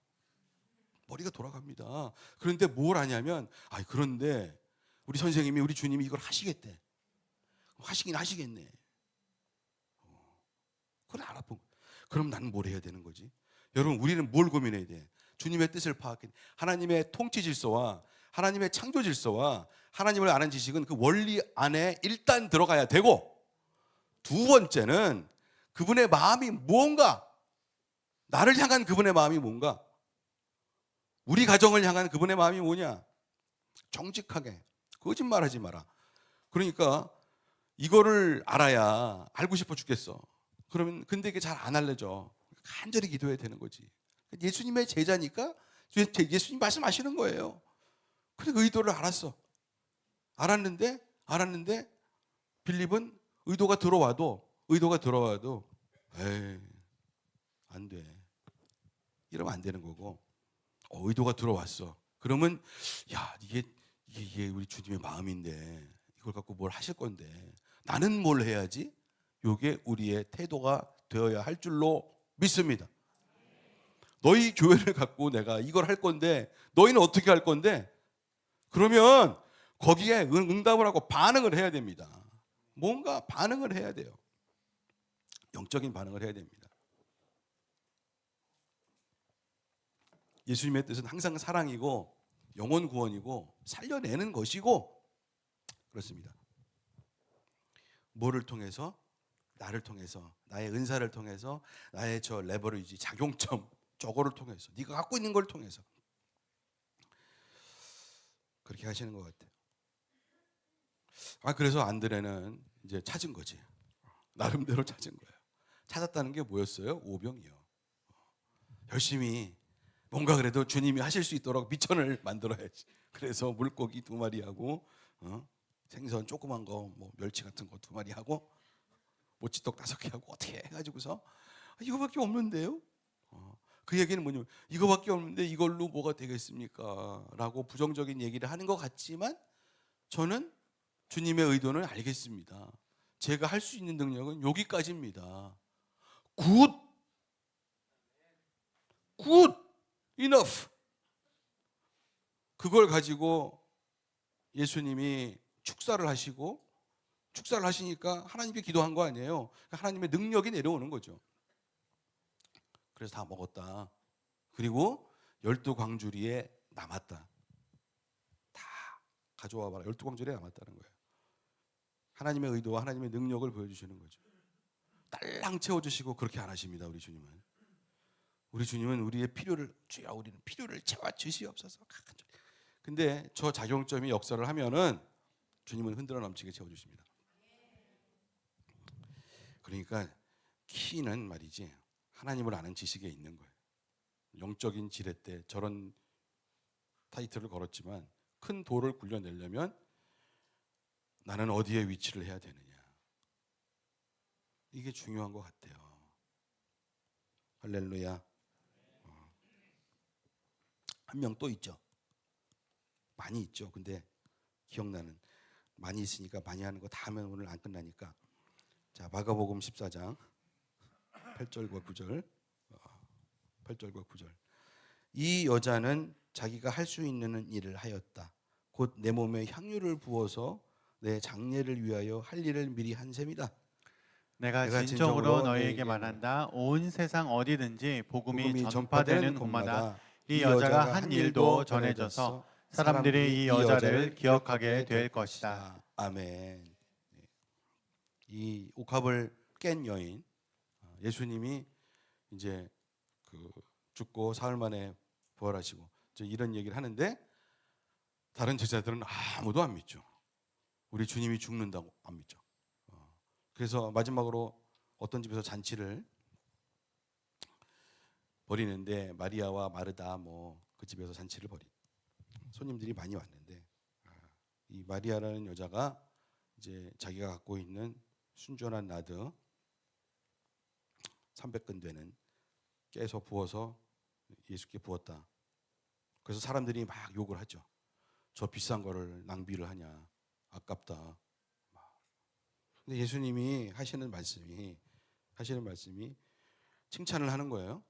머리가 돌아갑니다. 그런데 뭘 하냐면, 그런데 우리 선생님이, 우리 주님이 이걸 하시겠대. 하시긴 하시겠네. 그걸 알아본 거야. 그럼 나는 뭘 해야 되는 거지? 여러분, 우리는 뭘 고민해야 돼? 주님의 뜻을 파악해. 하나님의 통치 질서와 하나님의 창조 질서와 하나님을 아는 지식은 그 원리 안에 일단 들어가야 되고, 두 번째는 그분의 마음이 무언가, 나를 향한 그분의 마음이 뭔가, 우리 가정을 향한 그분의 마음이 뭐냐? 정직하게, 거짓말하지 마라. 그러니까 이거를 알아야 알고 싶어 죽겠어. 그러면 근데 이게 잘 안 알려져. 간절히 기도해야 되는 거지. 예수님의 제자니까 예수님 말씀하시는 거예요. 그래, 의도를 알았는데 빌립은 의도가 들어와도 에이, 안 돼. 이러면 안 되는 거고, 의도가 들어왔어. 그러면 이게 우리 주님의 마음인데 이걸 갖고 뭘 하실 건데 나는 뭘 해야지? 이게 우리의 태도가 되어야 할 줄로 믿습니다. 너희 교회를 갖고 내가 이걸 할 건데 너희는 어떻게 할 건데? 그러면 거기에 응답을 하고 반응을 해야 됩니다. 뭔가 반응을 해야 돼요. 영적인 반응을 해야 됩니다. 예수님의 뜻은 항상 사랑이고 영혼 구원이고 살려내는 것이고 그렇습니다. 뭐를 통해서? 나를 통해서, 나의 은사를 통해서, 나의 저 레버리지, 작용점, 저거를 통해서, 네가 갖고 있는 걸 통해서 그렇게 하시는 것 같아요. 그래서 안드레는 이제 찾은 거지. 나름대로 찾은 거예요. 찾았다는 게 뭐였어요? 오병이요. 열심히 뭔가 그래도 주님이 하실 수 있도록 미천을 만들어야지. 그래서 물고기 2마리하고 생선 조그만 거, 뭐 멸치 같은 거 2마리 하고 모찌떡 5개 하고 어떻게 해가지고서 이거밖에 없는데요. 그 얘기는 뭐냐면 이거밖에 없는데 이걸로 뭐가 되겠습니까? 라고 부정적인 얘기를 하는 것 같지만 저는 주님의 의도는 알겠습니다. 제가 할 수 있는 능력은 여기까지입니다. 굿 enough. 그걸 가지고 예수님이 축사를 하시니까 하나님께 기도한 거 아니에요. 하나님의 능력이 내려오는 거죠. 그래서 다 먹었다. 그리고 12광주리에 남았다. 다 가져와 봐라. 12광주리에 남았다는 거예요. 하나님의 의도와 하나님의 능력을 보여주시는 거죠. 딸랑 채워주시고 그렇게 안 하십니다. 우리 주님은 우리의 필요를, 주여 우리는 필요를 채워주시옵소서. 근데 저 작용점이 역사를 하면은 주님은 흔들어 넘치게 채워주십니다. 그러니까 키는 말이지 하나님을 아는 지식에 있는 거예요. 영적인 지뢰 때 저런 타이틀을 걸었지만 큰 돌을 굴려내려면 나는 어디에 위치를 해야 되느냐. 이게 중요한 것 같아요. 할렐루야. 한 명 또 있죠. 많이 있죠. 근데 기억나는 많이 있으니까 많이 하는 거 다 하면 오늘 안 끝나니까. 자, 마가복음 14장 8절과 9절. 8절과 9절. 이 여자는 자기가 할 수 있는 일을 하였다. 곧 내 몸에 향유를 부어서 내 장례를 위하여 할 일을 미리 한 셈이다. 내가 진정으로 너희에게 말한다. 온 세상 어디든지 복음이 전파되는 곳마다 이 여자가 한 일도 전해져서 사람들이 이 여자를 기억하게 될 것이다. 아멘. 이 옥합을 깬 여인, 예수님이 이제 죽고 사흘 만에 부활하시고 이런 얘기를 하는데 다른 제자들은 아무도 안 믿죠. 우리 주님이 죽는다고 안 믿죠. 그래서 마지막으로 어떤 집에서 잔치를 벌이는데 마리아와 마르다 그 집에서 잔치를 벌인 손님들이 많이 왔는데 이 마리아라는 여자가 이제 자기가 갖고 있는 순전한 나드 300근 되는 깨서 부어서 예수께 부었다. 그래서 사람들이 막 욕을 하죠. 저 비싼 거를 낭비를 하냐, 아깝다. 근데 예수님이 하시는 말씀이 칭찬을 하는 거예요.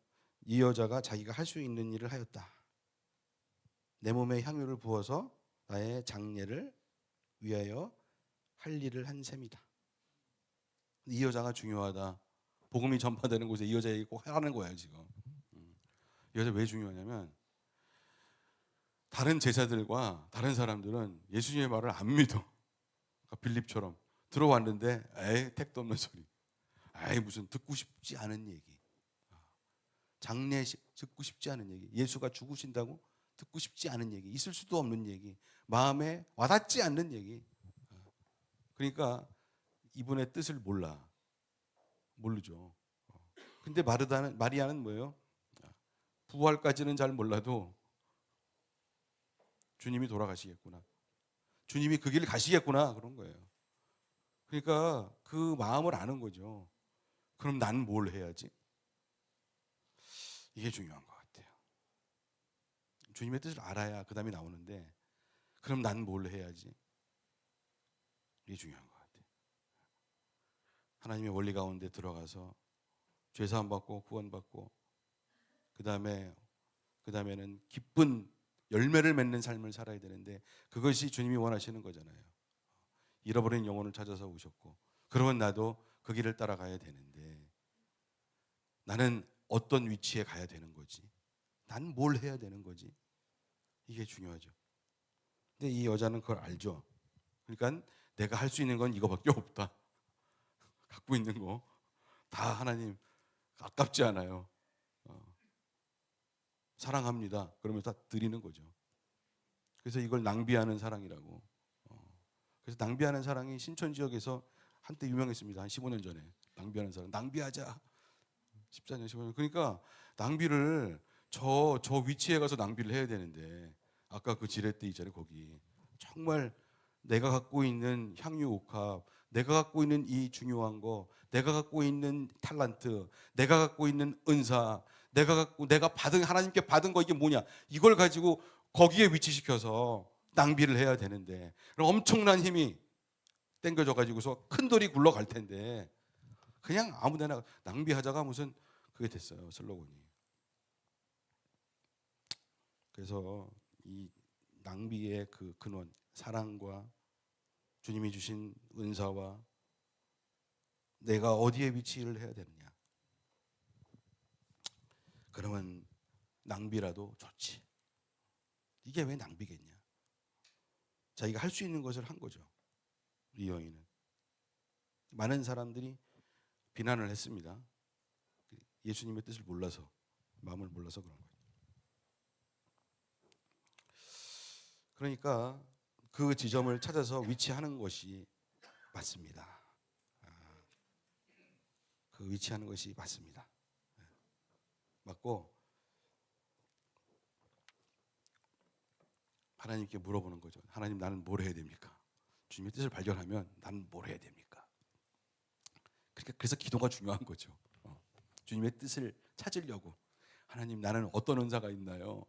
이 여자가 자기가 할 수 있는 일을 하였다. 내 몸에 향유를 부어서 나의 장례를 위하여 할 일을 한 셈이다. 이 여자가 중요하다. 복음이 전파되는 곳에 이 여자 얘기 꼭 하라는 거예요 지금. 이 여자 왜 중요하냐면 다른 제자들과 다른 사람들은 예수님의 말을 안 믿어. 그러니까 빌립처럼 들어왔는데 에이 택도 없는 소리. 에이 무슨 듣고 싶지 않은 얘기. 장례식 듣고 싶지 않은 얘기. 예수가 죽으신다고 듣고 싶지 않은 얘기. 있을 수도 없는 얘기. 마음에 와닿지 않는 얘기. 그러니까 이분의 뜻을 모르죠. 근데 마리아는 뭐예요? 부활까지는 잘 몰라도 주님이 돌아가시겠구나. 주님이 그 길을 가시겠구나. 그런 거예요. 그러니까 그 마음을 아는 거죠. 그럼 난 뭘 해야지? 이게 중요한 것 같아요. 주님의 뜻을 알아야 그 다음에 나오는데 그럼 난 뭘 해야지? 이게 중요한 것 같아요. 하나님의 원리 가운데 들어가서 죄사함 받고 구원받고 그 다음에는 기쁜 열매를 맺는 삶을 살아야 되는데 그것이 주님이 원하시는 거잖아요. 잃어버린 영혼을 찾아서 오셨고 그러면 나도 그 길을 따라가야 되는데 나는 어떤 위치에 가야 되는 거지? 난 뭘 해야 되는 거지? 이게 중요하죠. 근데 이 여자는 그걸 알죠. 그러니까 내가 할 수 있는 건 이거밖에 없다. 갖고 있는 거 다 하나님 아깝지 않아요. 사랑합니다. 그러면 다 드리는 거죠. 그래서 이걸 낭비하는 사랑이라고. 그래서 낭비하는 사랑이 신촌 지역에서 한때 유명했습니다. 한 15년 전에. 낭비하는 사랑. 낭비하자. 14년, 15년. 그러니까 낭비를 저 위치에 가서 낭비를 해야 되는데 아까 그 지렛대 있잖아요. 거기. 정말 내가 갖고 있는 향유 옥합, 내가 갖고 있는 이 중요한 거, 내가 갖고 있는 탤런트, 내가 갖고 있는 은사, 내가 하나님께 받은 거 이게 뭐냐? 이걸 가지고 거기에 위치시켜서 낭비를 해야 되는데 그럼 엄청난 힘이 땡겨져 가지고서 큰 돌이 굴러갈 텐데 그냥 아무데나 낭비하자가 무슨 그게 됐어요. 슬로건이. 그래서 이 낭비의 그 근원, 사랑과 주님이 주신 은사와 내가 어디에 위치를 해야 되느냐. 그러면 낭비라도 좋지. 이게 왜 낭비겠냐. 자기가 할 수 있는 것을 한 거죠. 이 여인은. 많은 사람들이 비난을 했습니다. 예수님의 뜻을 몰라서, 마음을 몰라서 그런 거예요. 그러니까 그 지점을 찾아서 위치하는 것이 맞습니다. 그 위치하는 것이 맞습니다. 맞고 하나님께 물어보는 거죠. 하나님 나는 뭘 해야 됩니까? 주님의 뜻을 발견하면 나는 뭘 해야 됩니까? 그래서 기도가 중요한 거죠. 주님의 뜻을 찾으려고 하나님 나는 어떤 은사가 있나요?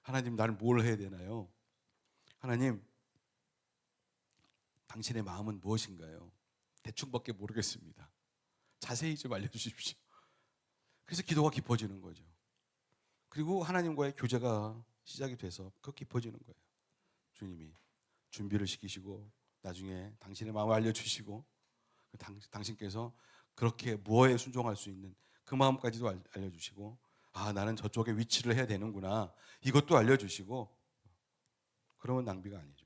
하나님 나는 뭘 해야 되나요? 하나님 당신의 마음은 무엇인가요? 대충밖에 모르겠습니다. 자세히 좀 알려주십시오. 그래서 기도가 깊어지는 거죠. 그리고 하나님과의 교제가 시작이 돼서 그 깊어지는 거예요. 주님이 준비를 시키시고 나중에 당신의 마음을 알려주시고 당신께서 그렇게 무엇에 순종할 수 있는 그 마음까지도 알려주시고 나는 저쪽에 위치를 해야 되는구나 이것도 알려주시고 그러면 낭비가 아니죠.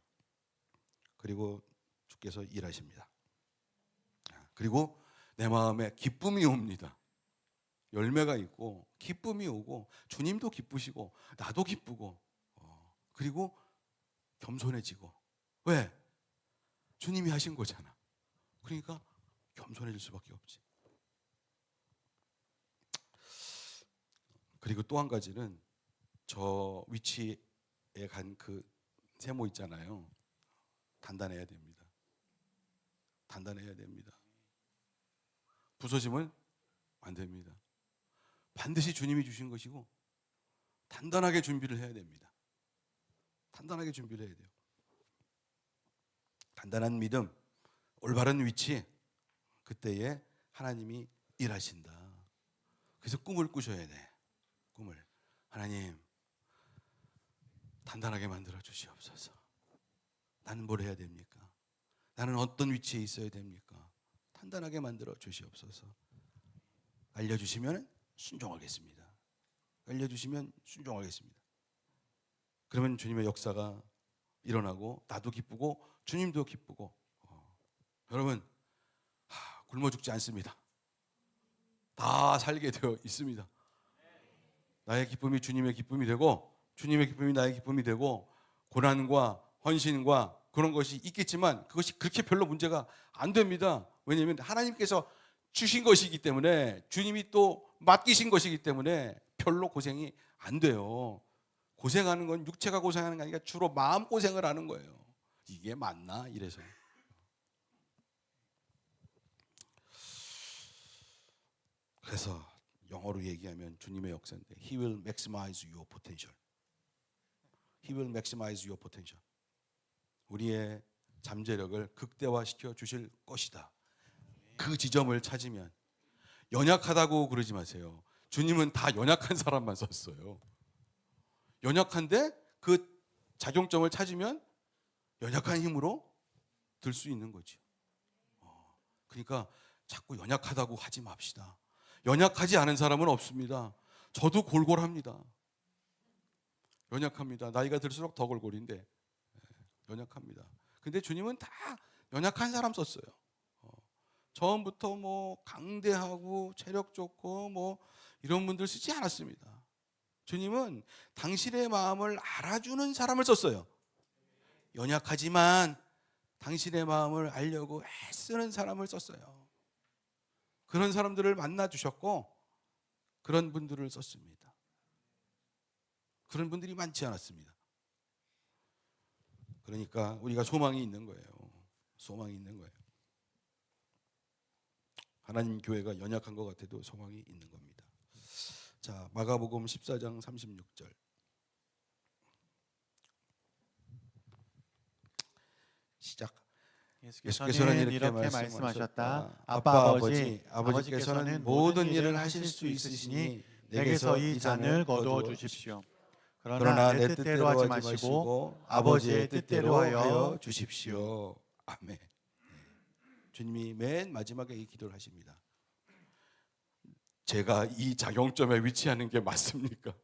그리고 주께서 일하십니다. 그리고 내 마음에 기쁨이 옵니다. 열매가 있고 기쁨이 오고 주님도 기쁘시고 나도 기쁘고 그리고 겸손해지고 왜? 주님이 하신 거잖아. 그러니까 겸손해질 수밖에 없지. 그리고 또 한 가지는 저 위치에 간 그 세모 있잖아요. 단단해야 됩니다. 단단해야 됩니다. 부서지면 안 됩니다. 반드시 주님이 주신 것이고 단단하게 준비를 해야 됩니다. 단단하게 준비를 해야 돼요. 단단한 믿음, 올바른 위치, 그때에 하나님이 일하신다. 그래서 꿈을 꾸셔야 돼. 꿈을. 하나님, 단단하게 만들어 주시옵소서. 나는 뭘 해야 됩니까? 나는 어떤 위치에 있어야 됩니까? 단단하게 만들어 주시옵소서. 알려주시면 순종하겠습니다. 알려주시면 순종하겠습니다. 그러면 주님의 역사가 일어나고 나도 기쁘고 주님도 기쁘고 여러분 굶어 죽지 않습니다. 다 살게 되어 있습니다. 나의 기쁨이 주님의 기쁨이 되고 주님의 기쁨이 나의 기쁨이 되고 고난과 헌신과 그런 것이 있겠지만 그것이 그렇게 별로 문제가 안 됩니다. 왜냐하면 하나님께서 주신 것이기 때문에 주님이 또 맡기신 것이기 때문에 별로 고생이 안 돼요. 고생하는 건 육체가 고생하는 게 아니라 주로 마음 고생을 하는 거예요. 이게 맞나? 이래서. 그래서 영어로 얘기하면 주님의 역사인데 He will maximize your potential. He will maximize your potential. 우리의 잠재력을 극대화시켜 주실 것이다. 그 지점을 찾으면 연약하다고 그러지 마세요. 주님은 다 연약한 사람만 썼어요. 연약한데 그 작용점을 찾으면 연약한 힘으로 들 수 있는 거죠. 그러니까 자꾸 연약하다고 하지 맙시다. 연약하지 않은 사람은 없습니다. 저도 골골합니다. 연약합니다. 나이가 들수록 더 골골인데 연약합니다. 근데 주님은 다 연약한 사람 썼어요. 처음부터 뭐 강대하고 체력 좋고 뭐 이런 분들 쓰지 않았습니다. 주님은 당신의 마음을 알아주는 사람을 썼어요. 연약하지만 당신의 마음을 알려고 애쓰는 사람을 썼어요. 그런 사람들을 만나 주셨고 그런 분들을 썼습니다. 그런 분들이 많지 않았습니다. 그러니까 우리가 소망이 있는 거예요. 소망이 있는 거예요. 하나님 교회가 연약한 것 같아도 소망이 있는 겁니다. 자, 마가복음 14장 36절. 시작. 예수께서는 이렇게 말씀하셨다. 아빠 아버지께서는 모든 일을 하실 수 있으시니 내게서 이 잔을 거두어 주십시오. 그러나 내 뜻대로 하지 마시고 아버지의 뜻대로 하여 주십시오. 아멘. 주님이 맨 마지막에 이 기도를 하십니다. 제가 이 작용점에 위치하는 게 맞습니까?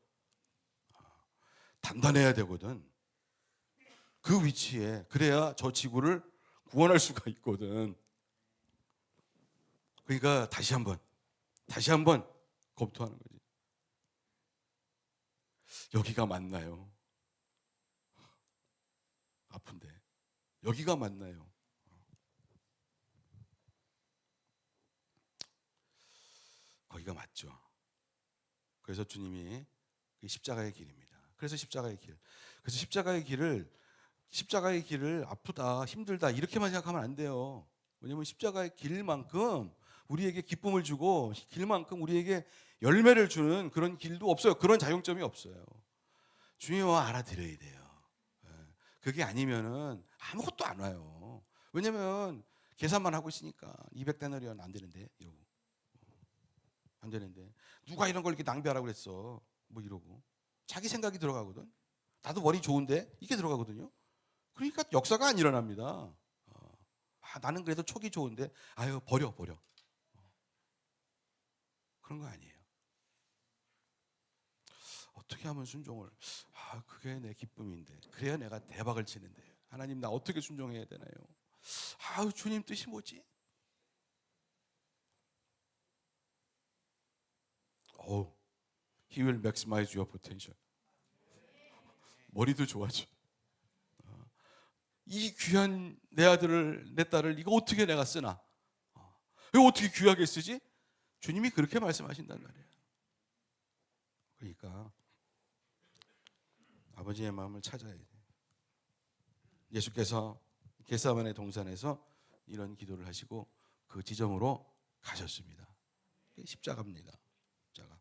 단단해야 되거든. 그 위치에 그래야 저 지구를 구원할 수가 있거든. 그러니까 다시 한번 검토하는 거지. 여기가 맞나요? 아픈데 여기가 맞나요? 거기가 맞죠. 그래서 주님이 십자가의 길입니다. 그래서 십자가의 길을 아프다, 힘들다 이렇게만 생각하면 안 돼요. 왜냐하면 십자가의 길만큼 우리에게 기쁨을 주고 길만큼 우리에게 열매를 주는 그런 길도 없어요. 그런 작용점이 없어요. 중요한 알아들어야 돼요. 그게 아니면은 아무것도 안 와요. 왜냐하면 계산만 하고 있으니까 200데나리온 안 되는데 이러고 안 되는데 누가 이런 걸 이렇게 낭비하라고 그랬어 뭐 이러고 자기 생각이 들어가거든. 나도 머리 좋은데 이게 들어가거든요. 그러니까 역사가 안 일어납니다. 나는 그래도 촉이 좋은데 아유 버려 그런 거 아니에요. 어떻게 하면 순종을 그게 내 기쁨인데 그래야 내가 대박을 치는데 하나님 나 어떻게 순종해야 되나요? 주님 뜻이 뭐지? He will maximize your potential. 머리도 좋아져. 이 귀한 내 아들을 내 딸을 이거 어떻게 내가 쓰나? 이거 어떻게 귀하게 쓰지? 주님이 그렇게 말씀하신단 말이에요. 그러니까 아버지의 마음을 찾아야 돼. 예수께서 겟세마네 동산에서 이런 기도를 하시고 그 지점으로 가셨습니다. 십자가입니다. 십자가.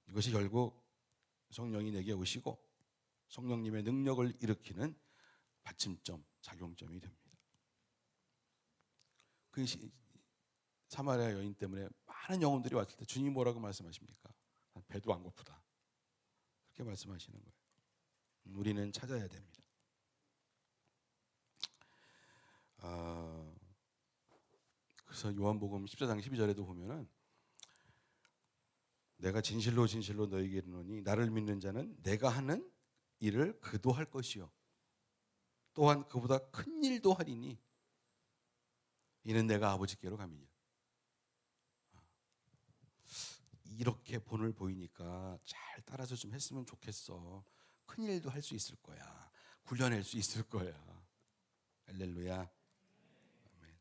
이것이 결국 성령이 내게 오시고 성령님의 능력을 일으키는 받침점, 작용점이 됩니다. 그 사마리아 여인 때문에 많은 영혼들이 왔을 때 주님이 뭐라고 말씀하십니까? 배도 안 고프다. 그렇게 말씀하시는 거예요. 우리는 찾아야 됩니다. 그래서 요한복음 14장 12절에도 보면은 내가 진실로 진실로 너희에게 이르노니 나를 믿는 자는 내가 하는 일을 그도 할 것이요 또한 그보다 큰 일도 하리니 이는 내가 아버지께로 감이니라. 이렇게 본을 보이니까 잘 따라서 좀 했으면 좋겠어. 큰 일도 할 수 있을 거야. 굴려낼 수 있을 거야. 할렐루야. 아멘.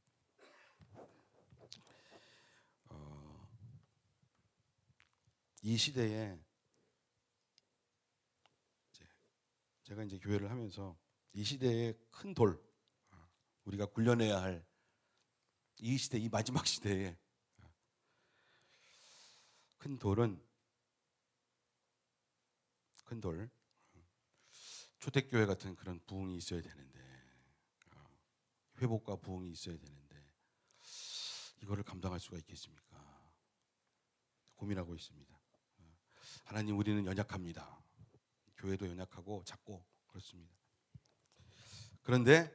이 시대에 제가 이제 교회를 하면서 이 시대의 큰 돌, 우리가 굴려내야 할 이 시대, 이 마지막 시대에 큰 돌은 큰 돌, 초대교회 같은 그런 부흥이 있어야 되는데 회복과 부흥이 있어야 되는데 이거를 감당할 수가 있겠습니까? 고민하고 있습니다. 하나님, 우리는 연약합니다. 교회도 연약하고 작고 그렇습니다. 그런데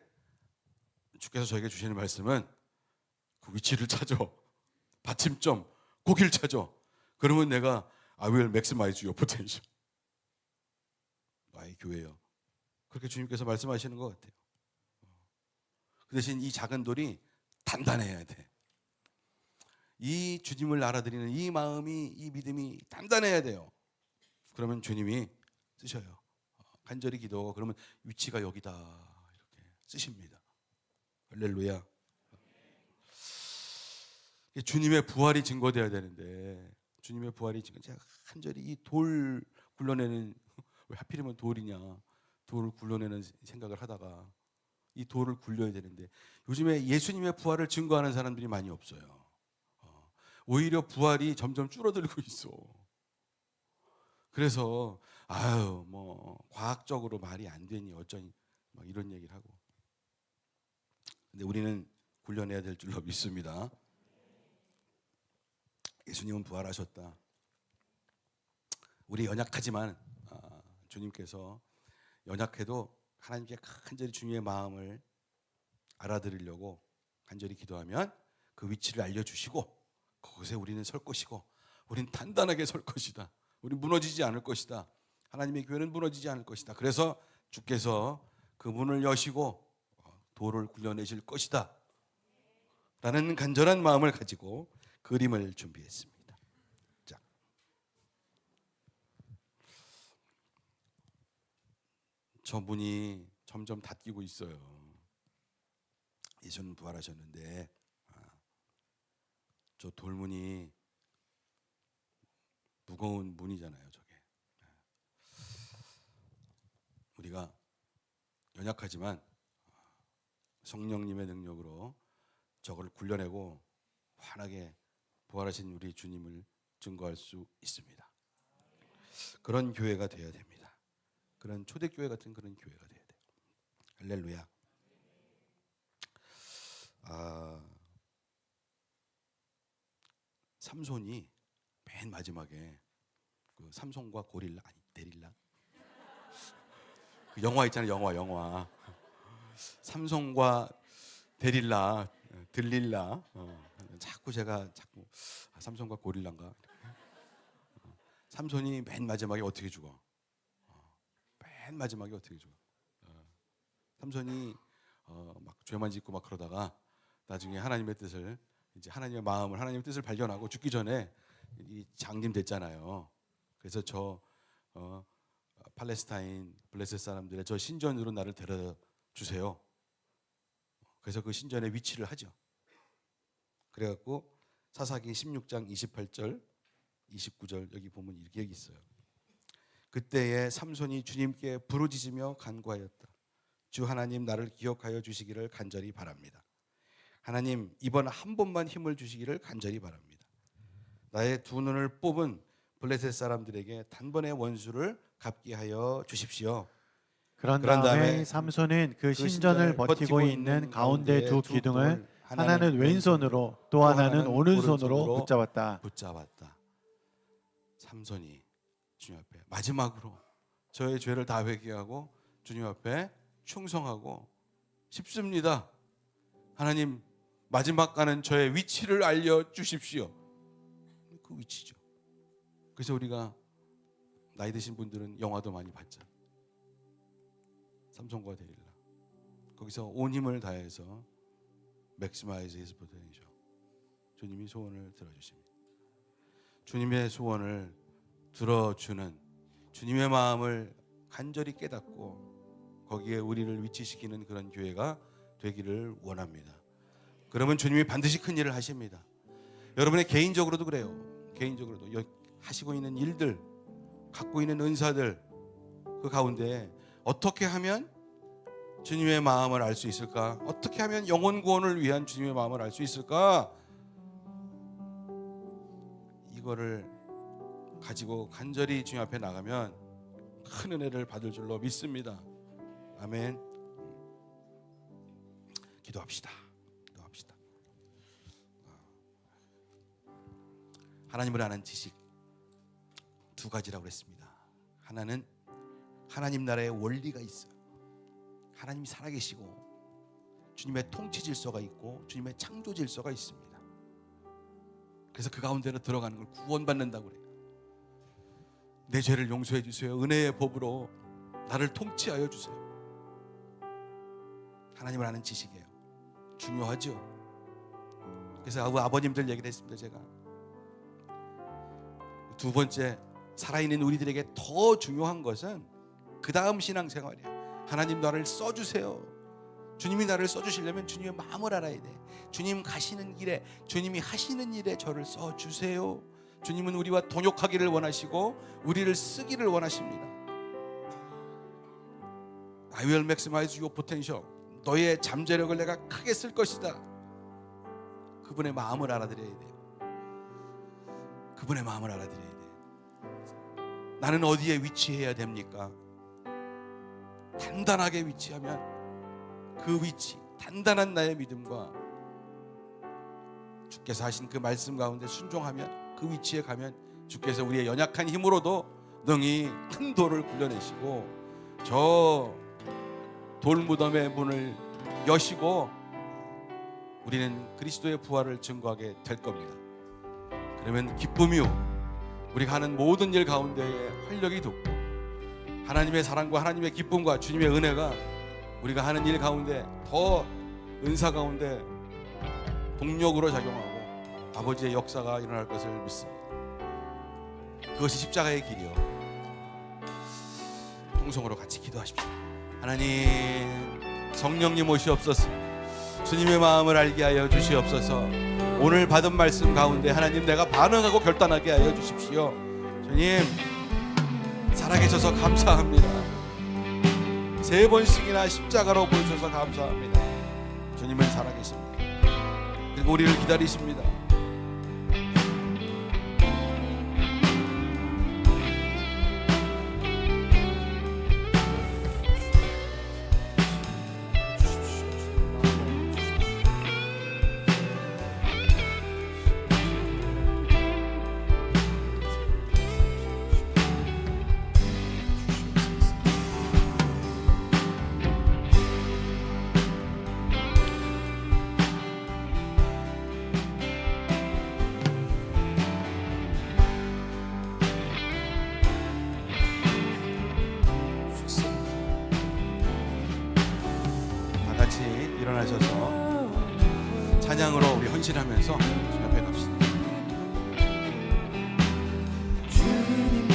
주께서 저에게 주시는 말씀은 그 위치를 찾아, 받침점, 거기를 찾아. 그러면 내가 I will maximize your potential. 나의 교회요. 그렇게 주님께서 말씀하시는 것 같아요. 그 대신 이 작은 돌이 단단해야 돼. 이 주님을 알아들이는 이 마음이, 이 믿음이 단단해야 돼요. 그러면 주님이 쓰셔요. 간절히 기도, 그러면 위치가 여기다 이렇게 쓰십니다. 할렐루야. 주님의 부활이 증거돼야 되는데 주님의 부활이 증거. 제가 간절히 이 돌 굴러내는, 왜 하필이면 돌이냐, 돌을 굴러내는 생각을 하다가 이 돌을 굴려야 되는데 요즘에 예수님의 부활을 증거하는 사람들이 많이 없어요. 오히려 부활이 점점 줄어들고 있어. 그래서 뭐 과학적으로 말이 안 되니 어쩌니 막 이런 얘기를 하고. 근데 우리는 굴려내야 될 줄로 믿습니다. 예수님은 부활하셨다. 우리 연약하지만 주님께서 연약해도 하나님께 간절히 주님의 마음을 알아들으려고 간절히 기도하면 그 위치를 알려주시고 그곳에 우리는 설 것이고 우리는 단단하게 설 것이다. 우리는 무너지지 않을 것이다. 하나님의 교회는 무너지지 않을 것이다. 그래서 주께서 그 문을 여시고 돌을 굴려내실 것이다 라는 간절한 마음을 가지고 그림을 준비했습니다. 자, 저 문이 점점 닫히고 있어요. 예수는 부활하셨는데 저 돌문이 무거운 문이잖아요. 저게 우리가 연약하지만 성령님의 능력으로 저걸 굴려내고 환하게 부활하신 우리 주님을 증거할 수 있습니다. 그런 교회가 되어야 됩니다. 그런 초대교회 같은 그런 교회가 되어야 돼요. 할렐루야. 삼손이 맨 마지막에 그 삼손과 고릴라, 아니 데릴라, 그 영화 있잖아요. 영화 삼손과 데릴라, 들릴라. 자꾸 삼손과 고릴라인가. 삼손이 맨 마지막에 어떻게 죽어? 맨 마지막에 어떻게 죽어? 삼손이 막 죄만 짓고 막 그러다가 나중에 하나님의 뜻을, 이제 하나님의 마음을, 하나님의 뜻을 발견하고 죽기 전에 이 장님 됐잖아요. 그래서 저 팔레스타인 블레셋 사람들의 저 신전으로 나를 데려다 주세요. 그래서 그 신전의 위치를 하죠. 그래갖고 사사기 16장 28절 29절 여기 보면 이렇게 있어요. 그때에 삼손이 주님께 부르짖으며 간구하였다. 주 하나님 나를 기억하여 주시기를 간절히 바랍니다. 하나님 이번 한 번만 힘을 주시기를 간절히 바랍니다. 나의 두 눈을 뽑은 블레셋 사람들에게 단번에 원수를 갚게 하여 주십시오. 그런 다음에 삼손은 그 신전을 버티고 있는 가운데 두 기둥을 하나는 왼손으로 또 하나는 오른손으로 붙잡았다. 삼손이 주님 앞에 마지막으로 저의 죄를 다 회개하고 주님 앞에 충성하고 싶습니다. 하나님 마지막 가는 저의 위치를 알려주십시오. 그 위치죠. 그래서 우리가 나이 드신 분들은 영화도 많이 봤죠. 삼손과 데릴라. 거기서 온 힘을 다해서 maximize his potential. 주님이 소원을 들어주십니다. 주님의 소원을 들어주는 주님의 마음을 간절히 깨닫고 거기에 우리를 위치시키는 그런 교회가 되기를 원합니다. 그러면 주님이 반드시 큰 일을 하십니다. 여러분의 개인적으로도 그래요. 개인적으로도 하시고 있는 일들, 갖고 있는 은사들 그 가운데 어떻게 하면 주님의 마음을 알 수 있을까? 어떻게 하면 영혼 구원을 위한 주님의 마음을 알 수 있을까? 이거를 가지고 간절히 주님 앞에 나가면 큰 은혜를 받을 줄로 믿습니다. 아멘. 기도합시다. 하나님을 아는 지식 두 가지라고 그랬습니다. 하나는 하나님 나라의 원리가 있어요. 하나님이 살아계시고 주님의 통치 질서가 있고 주님의 창조 질서가 있습니다. 그래서 그 가운데로 들어가는 걸 구원받는다고 그래요. 내 죄를 용서해 주세요. 은혜의 법으로 나를 통치하여 주세요. 하나님을 아는 지식이에요. 중요하죠. 그래서 아버님들 얘기를 했습니다. 제가 두 번째, 살아있는 우리들에게 더 중요한 것은 그 다음 신앙생활이에요. 하나님 나를 써주세요. 주님이 나를 써주시려면 주님의 마음을 알아야 돼. 주님 가시는 길에, 주님이 하시는 일에 저를 써주세요. 주님은 우리와 동역하기를 원하시고 우리를 쓰기를 원하십니다. I will maximize your potential. 너의 잠재력을 내가 크게 쓸 것이다. 그분의 마음을 알아들여야 돼요. 그분의 마음을 알아들여야 돼요. 나는 어디에 위치해야 됩니까? 단단하게 위치하면 그 위치, 단단한 나의 믿음과 주께서 하신 그 말씀 가운데 순종하면 그 위치에 가면 주께서 우리의 연약한 힘으로도 능히 큰 돌을 굴려내시고 저 돌무덤의 문을 여시고 우리는 그리스도의 부활을 증거하게 될 겁니다. 그러면 기쁨이요 우리가 하는 모든 일 가운데에 활력이 돋고 하나님의 사랑과 하나님의 기쁨과 주님의 은혜가 우리가 하는 일 가운데 더 은사 가운데 동력으로 작용하고 아버지의 역사가 일어날 것을 믿습니다. 그것이 십자가의 길이요. 통성으로 같이 기도하십시오. 하나님 성령님 오시옵소서. 주님의 마음을 알게 하여 주시옵소서. 오늘 받은 말씀 가운데 하나님 내가 반응하고 결단하게 하여 주십시오. 주님 살아계셔서 감사합니다. 3번씩이나 십자가로 보여주셔서 감사합니다. 주님은 살아계십니다. 그리고 우리를 기다리십니다. 일어나셔서 찬양으로 우리 헌신하면서 주님 앞에 갑시다. 주님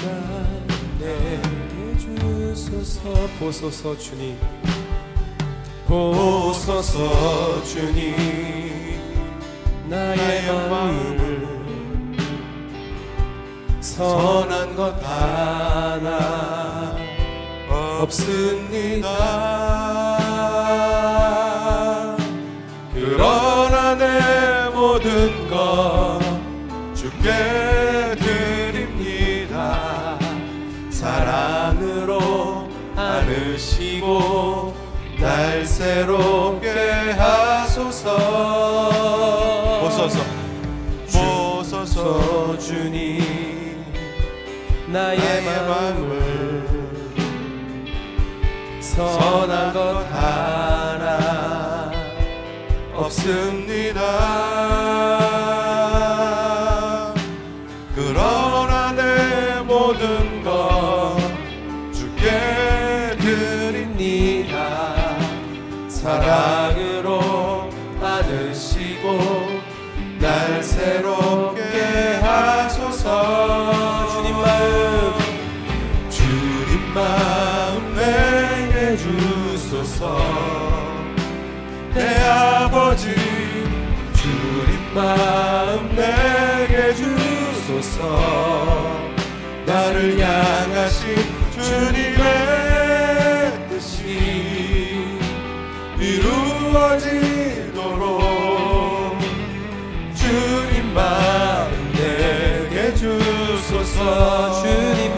나에게 주소서 보소서 주님 보소서 주님 나의 마음을 선한 것 하나 없습니다. 모든 것 주께 드립니다. 사랑으로 안으시고 날 새롭게 하소서. 보소서 주님, 나의 마음을 선한 것 하나 없습니다. 그러나 내 모든 것 주께 드립니다. 사랑으로 안으시고 날 새롭게 하소서. 주님 마음 내게 주소서. 내 아버지 주님 마음 내게 주소서. 나를 향하신 주님의 뜻이 이루어지도록 주님 마음 내게 주소서. 주님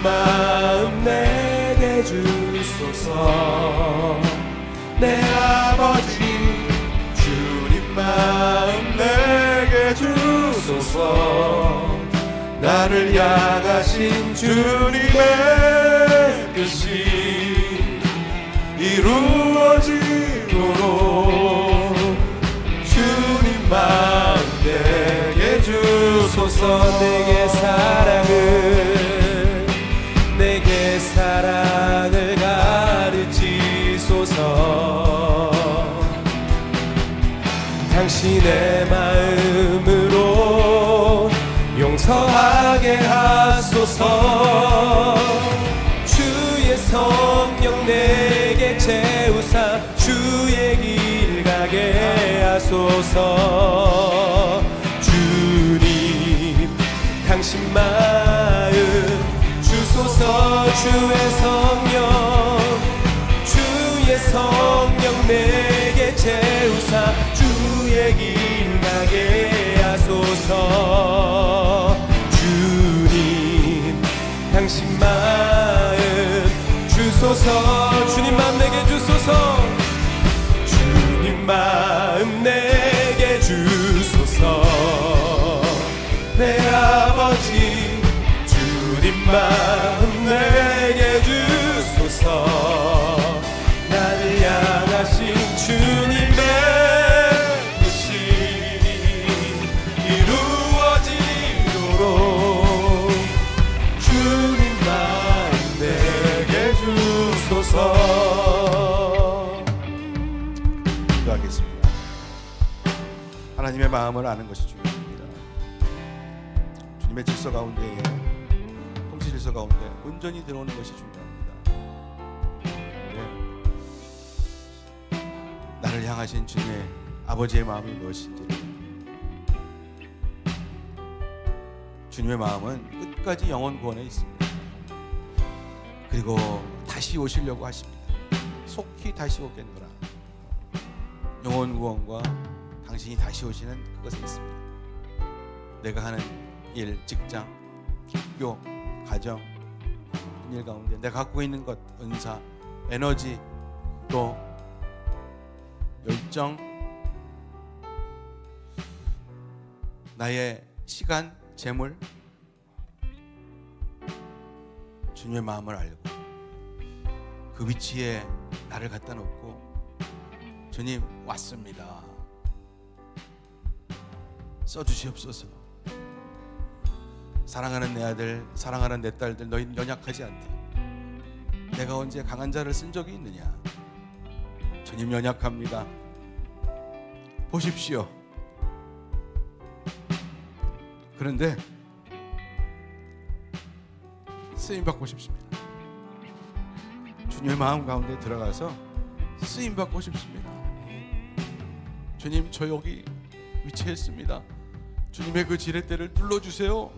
마음 내게 주소서. 내 아버지 주님 마음 내게 주소서. 나를 향하신 주님의 뜻이 이루어지도록 주님 마음 내게 주소서. 내게 사랑을 가르치소서. 당신의 마음으로 용서하게 하소서. 주의 성령 내게 채우사 주의 길 가게 하소서. 주님 당신 마음 주소서. 주의 성령 내게 채우사 주의 길 가게 하소서. 주님 당신 마음 주소서. 주님 마음 내게 주소서. 주님 마음 내게 주소서. 내 아버지 주님 마음 내게 주소서. 나를 향하신 주님의 뜻이 이루어지도록 주님 마음 내게 주소서. 기도하겠습니다. 하나님의 마음을 아는 것이 중요합니다. 주님의 질서 가운데에, 통치 질서 가운데 온전히 들어오는 것이 중요합니다. 나를 향하신 주님의 아버지의 마음이 무엇인지를, 주님의 마음은 끝까지 영원 구원에 있습니다. 그리고 다시 오시려고 하십니다. 속히 다시 오겠노라. 영원 구원과 당신이 다시 오시는 그것에 있습니다. 내가 하는 일, 직장, 기교, 가정, 일 가운데 내가 갖고 있는 것, 은사, 에너지, 또 열정, 나의 시간, 재물, 주님의 마음을 알고 그 위치에 나를 갖다 놓고, 주님 왔습니다, 써주시옵소서. 사랑하는 내 아들, 사랑하는 내 딸들, 너희는 연약하지 않다. 내가 언제 강한 자를 쓴 적이 있느냐? 주님 연약합니다. 보십시오. 그런데 쓰임 받고 싶습니다. 주님의 마음 가운데 들어가서 쓰임 받고 싶습니다. 주님, 저 여기 위치했습니다. 주님의 그 지렛대를 눌러주세요.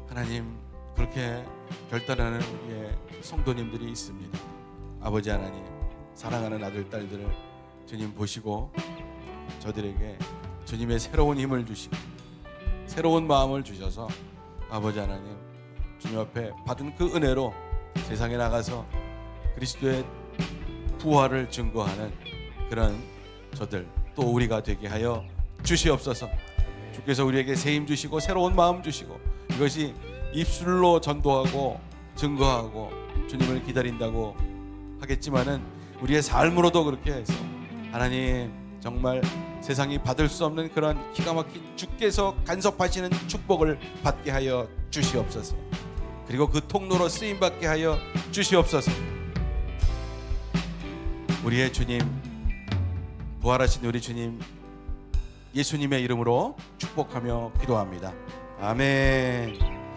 하나님, 그렇게 결단하는 우리의 성도님들이 있습니다. 아버지 하나님, 사랑하는 아들 딸들을 주님 보시고 저들에게 주님의 새로운 힘을 주시고 새로운 마음을 주셔서 아버지 하나님, 주님 앞에 받은 그 은혜로 세상에 나가서 그리스도의 부활을 증거하는 그런 저들 또 우리가 되게 하여 주시옵소서. 주께서 우리에게 새 힘 주시고 새로운 마음 주시고, 이것이 입술로 전도하고 증거하고 주님을 기다린다고 하겠지만은 우리의 삶으로도 그렇게 해서 하나님 정말 세상이 받을 수 없는 그런 기가 막힌 주께서 간섭하시는 축복을 받게 하여 주시옵소서. 그리고 그 통로로 쓰임 받게 하여 주시옵소서. 우리의 주님, 부활하신 우리 주님 예수님의 이름으로 축복하며 기도합니다. 아멘.